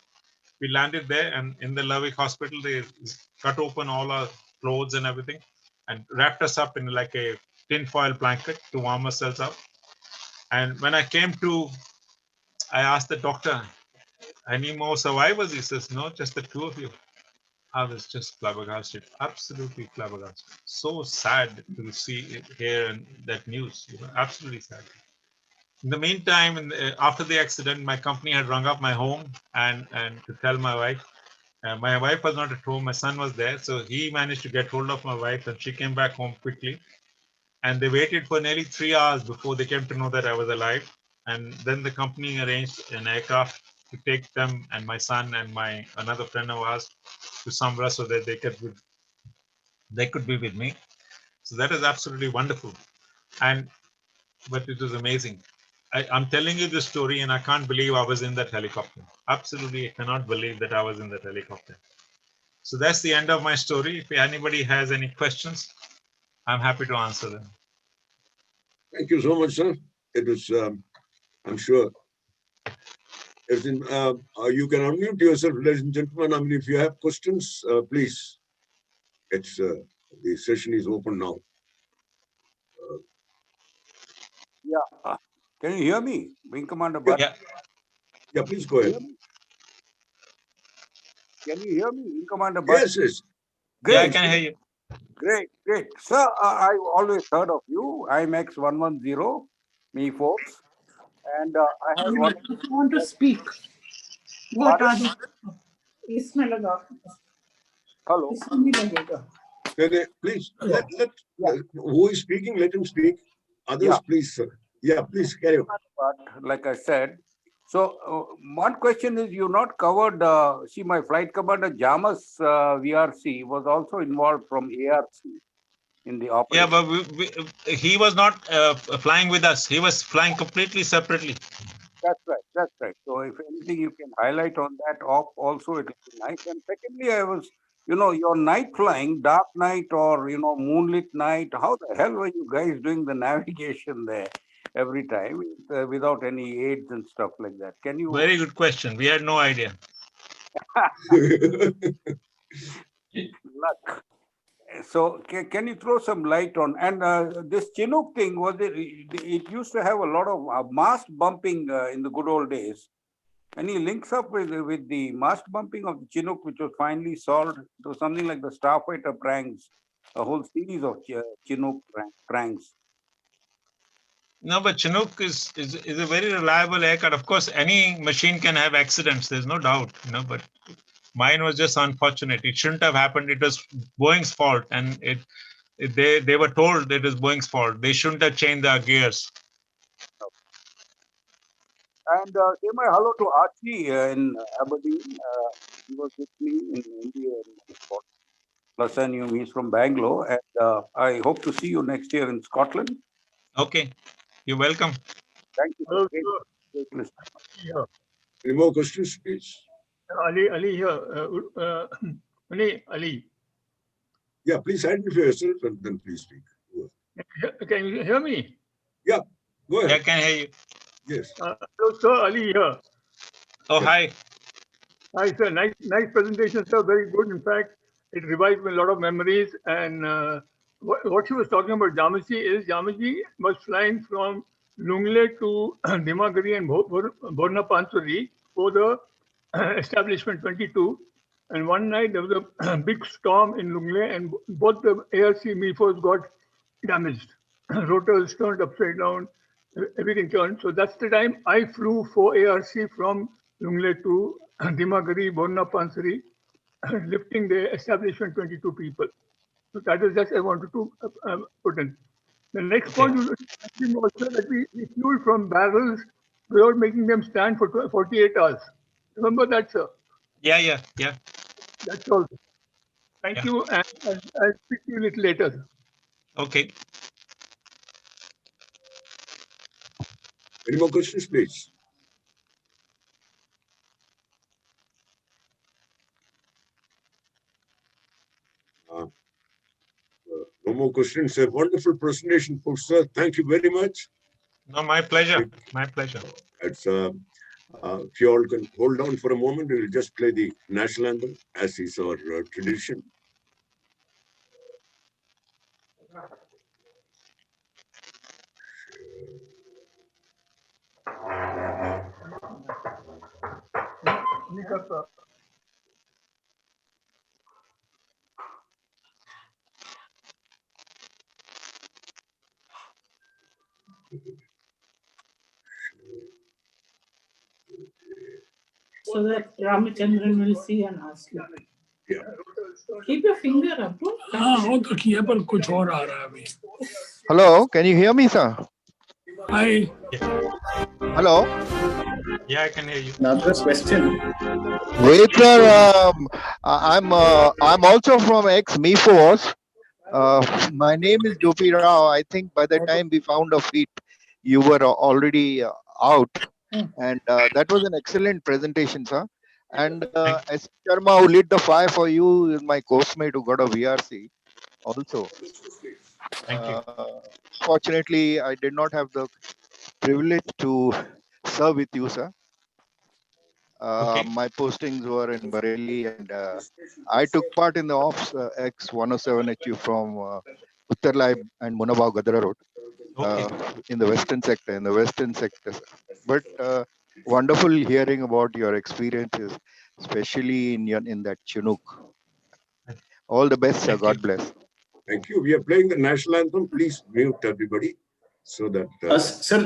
we landed there, and in the Lavik hospital, they cut open all our clothes and everything and wrapped us up in like a tin foil blanket to warm ourselves up. And when I came to, I asked the doctor, any more survivors? He says, no, just the two of you. I was just flabbergasted, absolutely flabbergasted. So sad to see it here and that news, absolutely sad. In the meantime, after the accident, my company had rung up my home and to tell my wife. My wife was not at home, my son was there, so he managed to get hold of my wife and she came back home quickly. And they waited for nearly 3 hours before they came to know that I was alive. And then the company arranged an aircraft to take them and my son and another friend of ours to somewhere so that they could be with me. So that is absolutely wonderful. But it was amazing. I'm telling you this story and I can't believe I was in that helicopter. Absolutely, I cannot believe that I was in that helicopter. So that's the end of my story. If anybody has any questions, I'm happy to answer them. Thank you so much, sir. It was, I'm sure. You can unmute yourself, ladies and gentlemen. I mean, if you have questions, please. The session is open now. Yeah. Can you hear me, Wing Commander Bhatt? Yeah, please go ahead. Can you hear me, Wing Commander Bhatt? Yes, yes. Great. Yeah, I can hear you. Great. Sir, I've always heard of you. I'm X110, me folks. And I had one. If you want to speak, what are the... इसमें लगा. Hello. इसमें नहीं लगेगा. Please, who is speaking, let him speak. Others, please, sir. Yeah, please carry on. Like I said, so one question is, you not covered, see, my flight commander, Jamas VRC, was also involved from ARC in the operation. Yeah, but he was not flying with us. He was flying completely separately. That's right. So if anything you can highlight on that also, it will be nice. And secondly, I was, your night flying, dark night or, moonlit night, how the hell were you guys doing the navigation there every time without any aids and stuff like that? Can you? Very good question. We had no idea. Luck. So can you throw some light on, and this Chinook thing, it used to have a lot of mast bumping in the good old days. Any links up with the mast bumping of the Chinook, which was finally solved? It was something like the Starfighter pranks, a whole series of Chinook pranks. No, but Chinook is a very reliable aircraft. Of course, any machine can have accidents. There's no doubt, but mine was just unfortunate. It shouldn't have happened. It was Boeing's fault, and they were told it was Boeing's fault. They shouldn't have changed their gears. And say my hello to Archie in Aberdeen. He was with me in India. Plus, I knew he's from Bangalore, and I hope to see you next year in Scotland. Okay, you're welcome. Thank you. Hello, Great. Yeah. Any more questions, please? Ali here. Ali. Yeah, please identify yourself and then please speak. Can you hear me? Yeah, go ahead. I can hear you. Yes. Hello, sir. Ali here. Oh, hi. Hi, sir. Nice presentation, sir. Very good. In fact, it revived a lot of memories. And what she was talking about, Jamaji was flying from Lungle to Dimagiri and Borna for the establishment 22. And one night there was a big storm in Lungle and both the ARC MIFOs got damaged. Rotors turned upside down, everything turned. So that's the time I flew for ARC from Lungle to Dimagiri, Borna Pansari, lifting the establishment 22 people. So that is just I wanted to put in. The next point was that we flew from barrels without making them stand for 48 hours. Remember that, sir? Yeah. That's all. Thank you, and I'll speak to you a little later. Okay. Any more questions, please? No more questions. A wonderful presentation, sir. Thank you very much. No, my pleasure. My pleasure. It's If you all can hold on for a moment, we will just play the national anthem as is our tradition. So that Ramachandran will see and ask you. Yeah. Keep your finger up. Hello, can you hear me, sir? Hi. Hello. Yeah, I can hear you. Another question. Wait, sir. I'm also from ex-Me Force. My name is Gopi Rao. I think by the time we found a feet, you were already out, and that was an excellent presentation, sir. And S. Sharma, who lit the fire for you, is my coursemate who got a VRC also. Thank you. Fortunately, I did not have the privilege to serve with you, sir. My postings were in Bareilly, and I took part in the Ops X-107HU from Uttarlai and Munabao Gadra Road in the western sector. Sir. But wonderful hearing about your experiences, especially in that Chinook. All the best, sir. God bless. Thank you. We are playing the national anthem. Please mute everybody so that. Sir,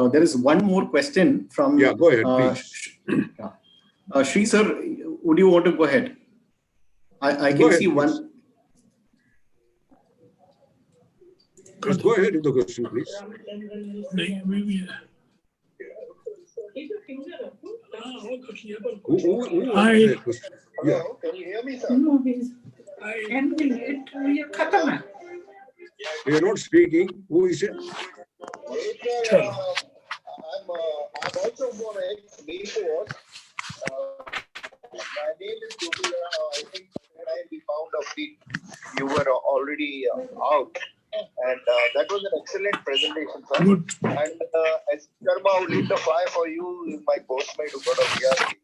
there is one more question from. Yeah, go ahead, please. Shri sir, would you want to go ahead? I can see one. Let's go ahead with the question, please. Hi. Yeah. Can you hear me, sir? No, he's. We are not speaking. Who is it? I'm also from ex-Me Force. My name is Gopi Rao. I think when we found a feet, you were already out. And that was an excellent presentation, sir. And S. Sharma, who lit the fire for you, is my coursemate who got a VRC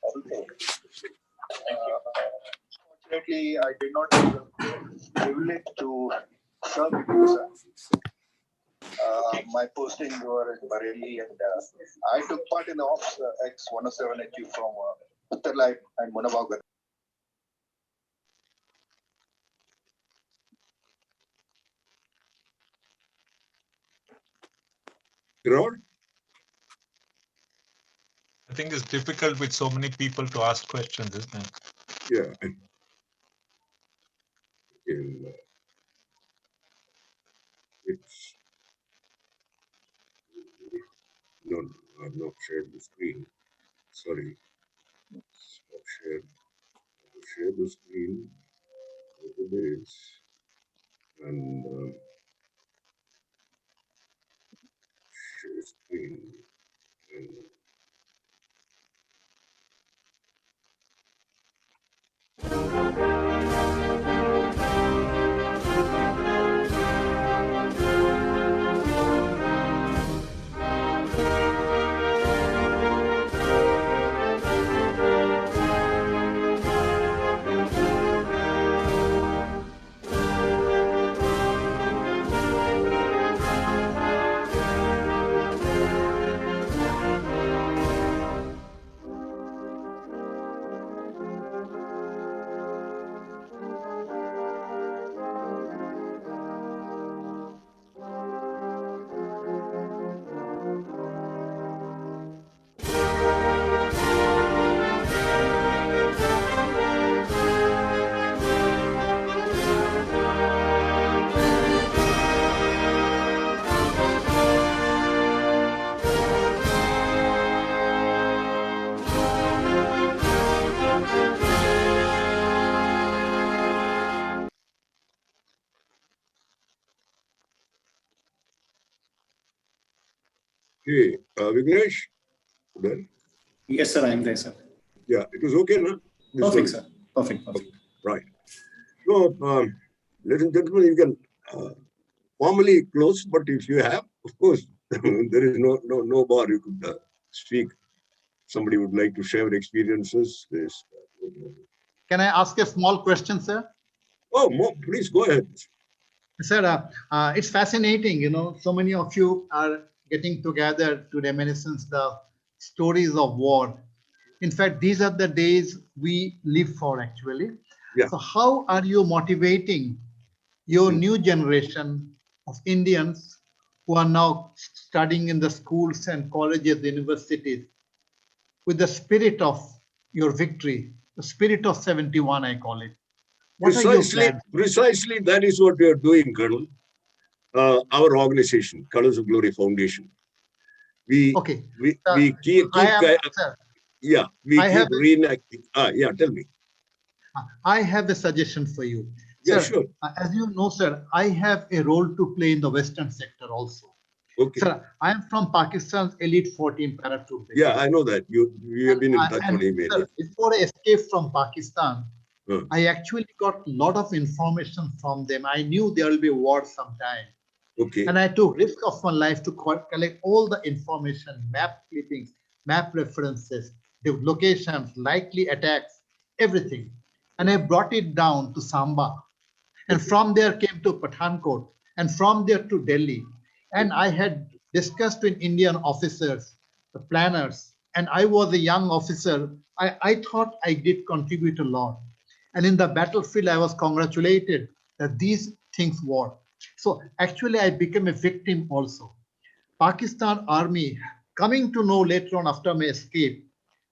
also. Fortunately, I did not have the privilege to serve with you, sir. My postings were in Bareilly, and I took part in the Ops X-107HU from Uttarlai and Munabao Gadra. I think it's difficult with so many people to ask questions, isn't it? Yeah. It's no, I've not shared the screen. Sorry. It's not shared. Share the screen. Over this. And share screen. And okay, Vignesh? Then? Yes, sir, I am there, sir. Yeah, it was okay, no? Perfect, sir. Perfect. Right. So, ladies and gentlemen, you can formally close, but if you have, of course, there is no bar you could speak. Somebody would like to share experiences. There's, Can I ask a small question, sir? oh, please go ahead. Sir, it's fascinating, you know, so many of you are getting together to reminiscence the stories of war. In fact, these are the days we live for, actually. Yeah. So how are you motivating your new generation of Indians who are now studying in the schools and colleges, universities, with the spirit of your victory, the spirit of 71, I call it? What are your plans? Precisely that is what we are doing, Colonel. Our organization, Colors of Glory Foundation. We keep reenacting. Yeah, tell me. I have a suggestion for you. Yeah, Sir, sure. As you know, sir, I have a role to play in the Western sector also. Okay. Sir, I am from Pakistan's elite 14 paratroop. Yeah, I know that. We have been in touch on email. Sir, before I escaped from Pakistan, I actually got a lot of information from them. I knew there will be a war sometime. Okay. And I took risk of my life to collect all the information, map clippings, map references, the locations, likely attacks, everything. And I brought it down to Samba. And from there came to Pathankot, and from there to Delhi. And I had discussed with Indian officers, the planners, and I was a young officer. I thought I did contribute a lot. And in the battlefield, I was congratulated that these things work. So actually, I became a victim also. Pakistan army, coming to know later on after my escape,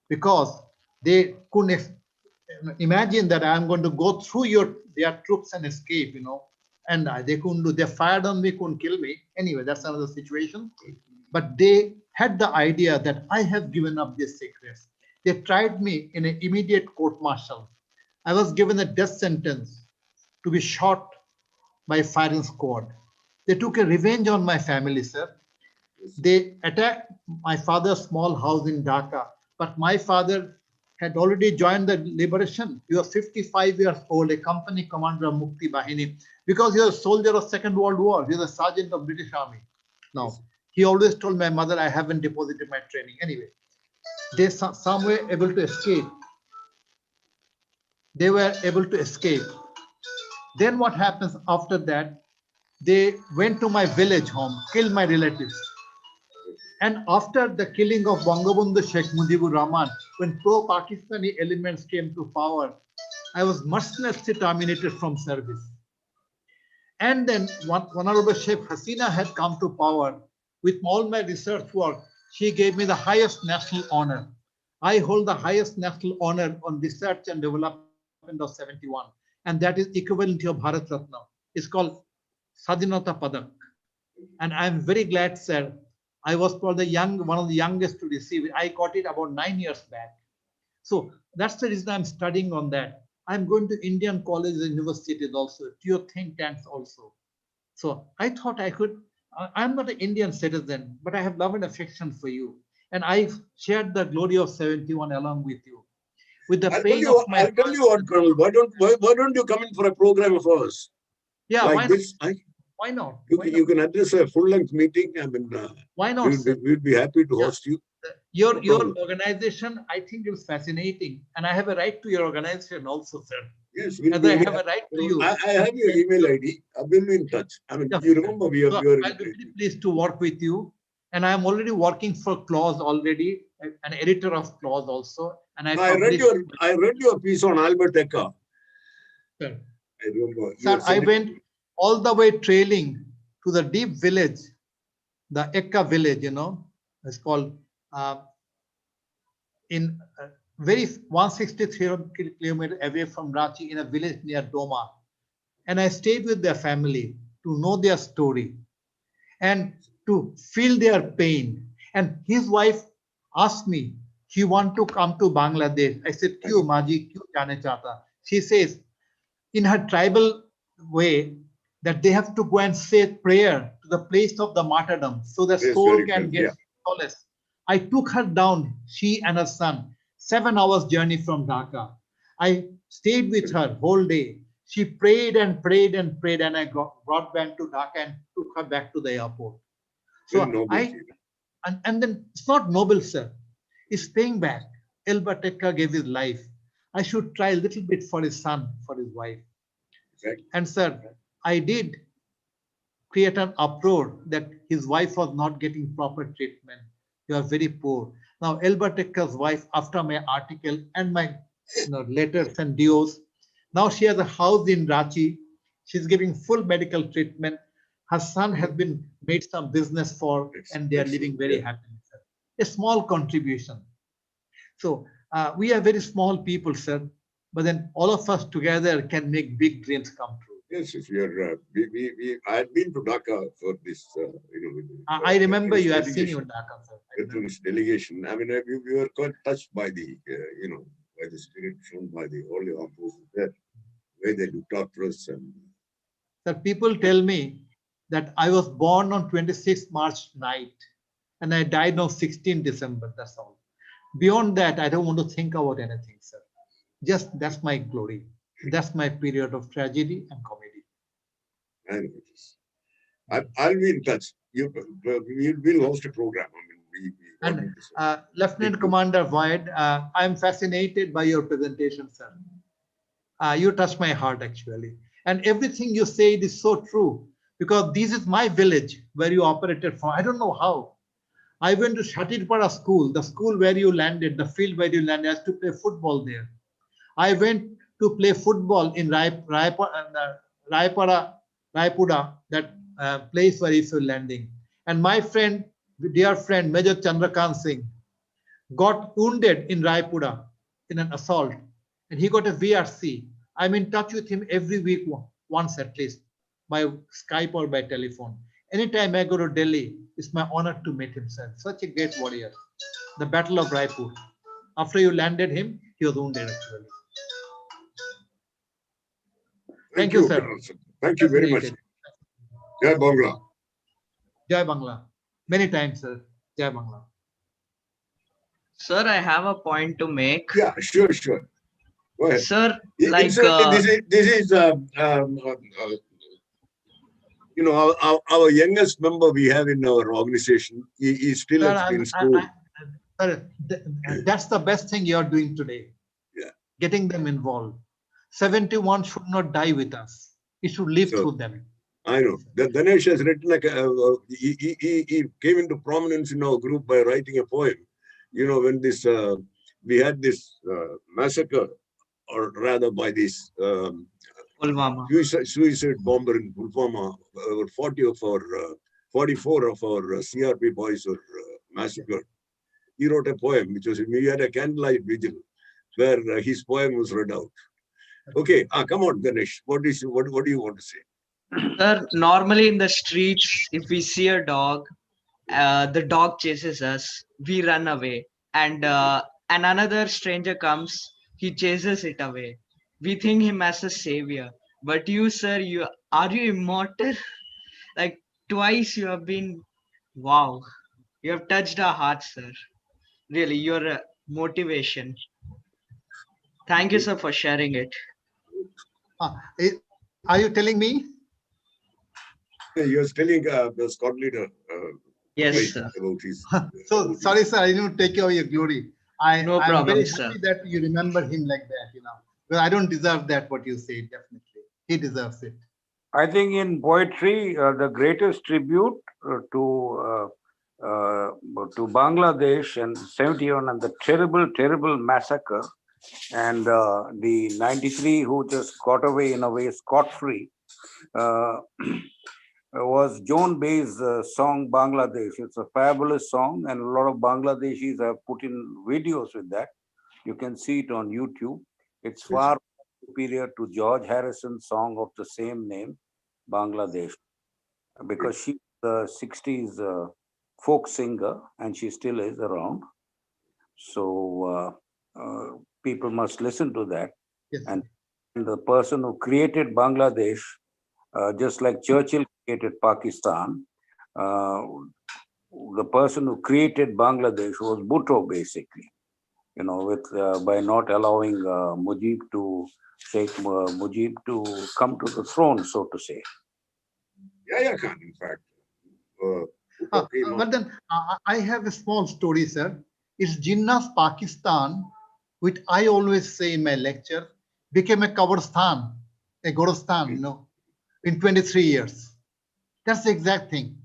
because they couldn't imagine that I'm going to go through their troops and escape, you know, and they couldn't do. They fired on me, couldn't kill me. Anyway, that's another situation. But they had the idea that I have given up these secrets. They tried me in an immediate court-martial. I was given a death sentence to be shot by firing squad. They took a revenge on my family, sir. They attacked my father's small house in Dhaka, but my father had already joined the liberation. He was 55 years old, a company commander of Mukti Bahini, because he was a soldier of Second World War. He was a sergeant of British Army. Now, he always told my mother, I haven't deposited my training. Anyway, they some were able to escape. They were able to escape. Then what happens after that? They went to my village home, killed my relatives. And after the killing of Bangabandhu Sheikh Mujibur Rahman, when pro-Pakistani elements came to power, I was mercilessly terminated from service. And then Honorable Sheikh Hasina had come to power. With all my research work, she gave me the highest national honor. I hold the highest national honor on research and development of 71. And that is equivalent to Bharat Ratna. It's called Sadhinata Padak. And I'm very glad, sir, I was probably one of the youngest to receive it. I got it about 9 years back. So that's the reason I'm studying on that. I'm going to Indian colleges and universities also, to your think tanks also. So I thought I could, I'm not an Indian citizen, but I have love and affection for you. And I've shared the glory of 71 along with you. With the pain of my... I'll tell you what, Colonel, why don't you come in for a program of ours? Yeah, like this? Why not? You can address a full-length meeting. I mean, why not? We'd be happy to host you. Your organization, I think, is fascinating, and I have a right to your organization also, sir. Yes, as I have a right to you. I have your email ID. I will be in touch. I mean, you remember we are. I'll be very pleased to work with you, and I am already working for Clause already, an editor of Clause also, and I read your piece on Albert Eka. Sir. I remember. Sir, I went all the way trailing to the deep village, the Eka village, you know, it's called in very 163 kilometers away from Ranchi in a village near Doma. And I stayed with their family to know their story and to feel their pain. And his wife asked me, he want to come to Bangladesh. I said, Kyu, Maji, kyu jaane chahta? She says, in her tribal way, that they have to go and say prayer to the place of the martyrdom so the soul can get solace. I took her down, she and her son, 7 hours journey from Dhaka. I stayed with her whole day. She prayed and prayed and prayed, and I brought back to Dhaka and took her back to the airport. So and then it's not noble, sir. It's paying back. Albert Ecker gave his life. I should try a little bit for his son, for his wife. Exactly. And sir, I did create an uproar that his wife was not getting proper treatment. You are very poor. Now, Albert Ecker's wife, after my article and my letters and duos, now she has a house in Ranchi. She's giving full medical treatment. Her son has been made some business for, and they are living very happily, sir. A small contribution. So we are very small people, sir, but then all of us together can make big dreams come true. Yes, if you're, I had been to Dhaka for this, I remember you. I've seen you in Dhaka, sir. With this delegation. I mean, we were quite touched by the, by the spirit shown by all the officers there, where they looked after us. And sir, people tell me that I was born on 26th March night and I died on 16th December. That's all. Beyond that, I don't want to think about anything, sir. Just that's my glory. That's my period of tragedy and comedy. And I'll be in touch. We'll host a program. I mean, and Lieutenant Commander Void, I'm fascinated by your presentation, sir. You touch my heart, actually. And everything you said is so true, because this is my village where you operated from. I don't know how. I went to Shatirpara school, the school where you landed, the field where you landed. I used to play football there. I went to play football in Raipura, that place where you were landing. And my friend, dear friend, Major Chandrakant Singh, got wounded in Raipura in an assault, and he got a VRC. I'm in touch with him every week, once at least, by Skype or by telephone. Anytime I go to Delhi, it's my honor to meet him, sir. Such a great warrior. The Battle of Raipur. After you landed him, he was wounded, actually. Thank you, sir. Thank you very much. Jai Bangla. Jai Bangla. Many times, sir. Jai Bangla. Sir, I have a point to make. Yeah, sure. Go ahead. Sir, Incidentally, this is our youngest member we have in our organization. He is still in school. Sir, that's the best thing you're doing today. Yeah. Getting them involved. 71 should not die with us. It should live through them. I know. Ganesh has written he came into prominence in our group by writing a poem. When this we had this massacre, or rather by this suicide bomber in Pulwama, 44 of our CRP boys were massacred. He wrote a poem, which was, we had a candlelight vigil, where his poem was read out. Okay, come on, Ganesh. What do you want to say? Sir, normally in the streets, if we see a dog, the dog chases us, we run away, and another stranger comes, he chases it away. We think him as a savior. But you, sir, are you immortal? Like twice you have been, wow, you have touched our hearts, sir. Really, you're a motivation. Thank you, sir, for sharing it. Are you telling me? You're telling the squad leader. Yes, sir. About his, so sorry, sir. I didn't take away your glory. I'm very sir. happy that you remember him like that. Because I don't deserve that. What you say, definitely, he deserves it. I think in poetry, the greatest tribute to Bangladesh and 71 and the terrible massacre, and the 93 who just got away in a way scot-free, was Joan Bay's song Bangladesh. It's a fabulous song, and a lot of Bangladeshis have put in videos with that. You can see it on YouTube. It's far superior to George Harrison's song of the same name, Bangladesh, because she's the 60s folk singer, and she still is around. So people must listen to that. Yes. And the person who created Bangladesh, just like Churchill created Pakistan, the person who created Bangladesh was Bhutto, basically. By not allowing Sheikh Mujib to come to the throne, so to say. Yeah, Khan. In fact, Okay, But then I have a small story, sir. It's Jinnah's Pakistan, which I always say in my lecture, became a Kabristan, a Goristan, in 23 years. That's the exact thing.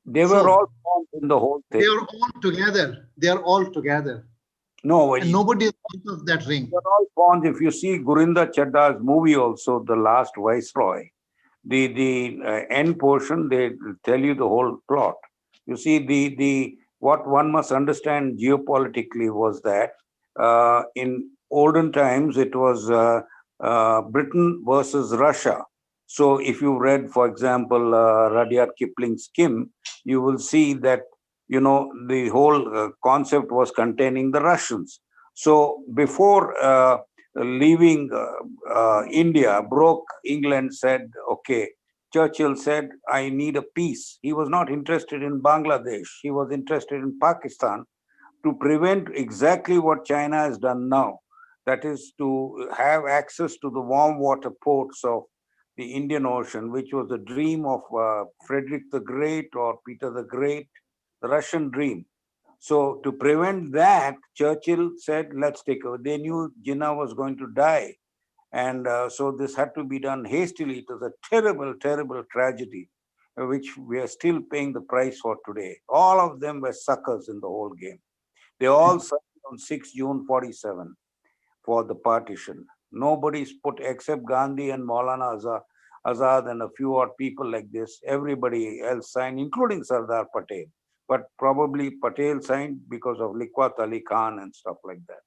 They were all formed in the whole thing. They are all together. They are all together. No, And nobody is out of that ring. they're all formed. If you see Gurinda Chadda's movie also, The Last Viceroy, the end portion, they tell you the whole plot. You see, the what one must understand geopolitically was that in olden times, it was Britain versus Russia. So if you read, for example, Rudyard Kipling's Kim, you will see that, the whole concept was containing the Russians. So before leaving India, broke England said, okay, Churchill said, I need a peace. He was not interested in Bangladesh. He was interested in Pakistan to prevent exactly what China has done now. That is to have access to the warm water ports of the Indian Ocean, which was a dream of Frederick the Great or Peter the Great, the Russian dream. So to prevent that, Churchill said, let's take over. They knew Jinnah was going to die. And so this had to be done hastily. It was a terrible, terrible tragedy, which we are still paying the price for today. All of them were suckers in the whole game. They all signed on 6 June 47 for the partition. Nobody's put, except Gandhi and Maulana Azad and a few odd people like this. Everybody else signed, including Sardar Patel. But probably Patel signed because of Liaquat Ali Khan and stuff like that.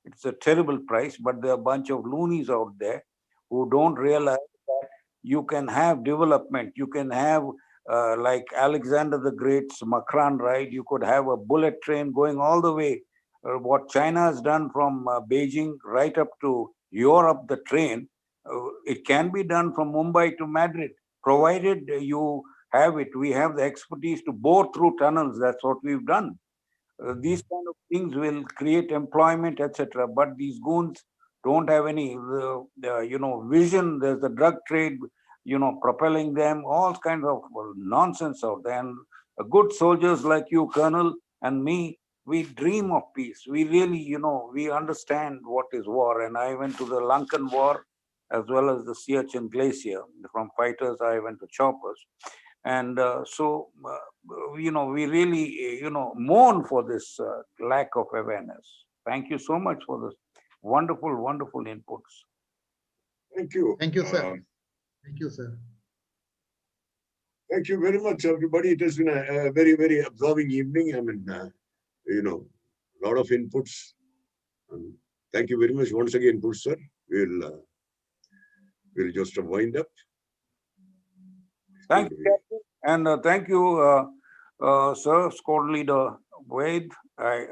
It's a terrible price, but there are a bunch of loonies out there who don't realize that you can have development. You can have, like Alexander the Great's Makran ride, you could have a bullet train going all the way. What China has done from Beijing right up to Europe, the train, it can be done from Mumbai to Madrid, provided you have it. We have the expertise to bore through tunnels. That's what we've done. These kind of things will create employment, etc. But these goons don't have any, vision. There's the drug trade, propelling them, all kinds of nonsense out there. And good soldiers like you, Colonel, and me, we dream of peace. We really, we understand what is war. And I went to the Lankan War as well as the Siachen Glacier. From fighters, I went to choppers. And we really, mourn for this lack of awareness. Thank you so much for this wonderful, wonderful inputs. Thank you. Thank you, sir. Thank you, sir. Thank you very much, everybody. It has been a very, very absorbing evening. I mean, a lot of inputs. Thank you very much once again, good sir. We'll just wind up. Thank you, Captain. And thank you, Sir, Squad Leader Wade.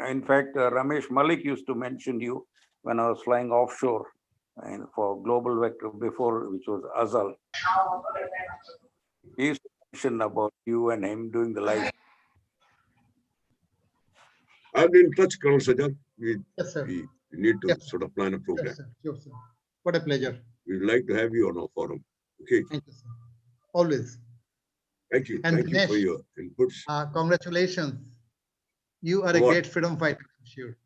In fact, Ramesh Malik used to mention you when I was flying offshore and for Global Vector before, which was Azal. He used to mention about you and him doing the live. I'll be in touch, Colonel Sajjan. Yes, sir. We need to sort of plan a program. Yes, sir. Sure, sir. What a pleasure. We'd like to have you on our forum. Okay. Thank you, sir. Always. Thank you. And Thank you for your inputs. Congratulations. You are a What? great freedom fighter, I'm sure.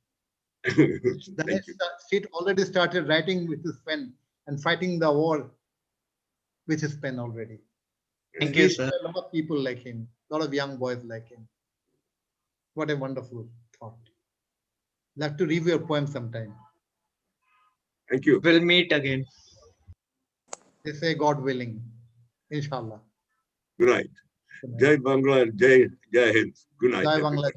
Dinesh Street already started writing with his pen and fighting the war with his pen already. Thank you, sir. A lot of people like him, a lot of young boys like him. What a wonderful thought. I'll have to review your poem sometime. Thank you. We'll meet again. They say God willing. Inshallah. Good night. Jai Bangla, Jai Hind. Good night. Jai everybody. Bangla.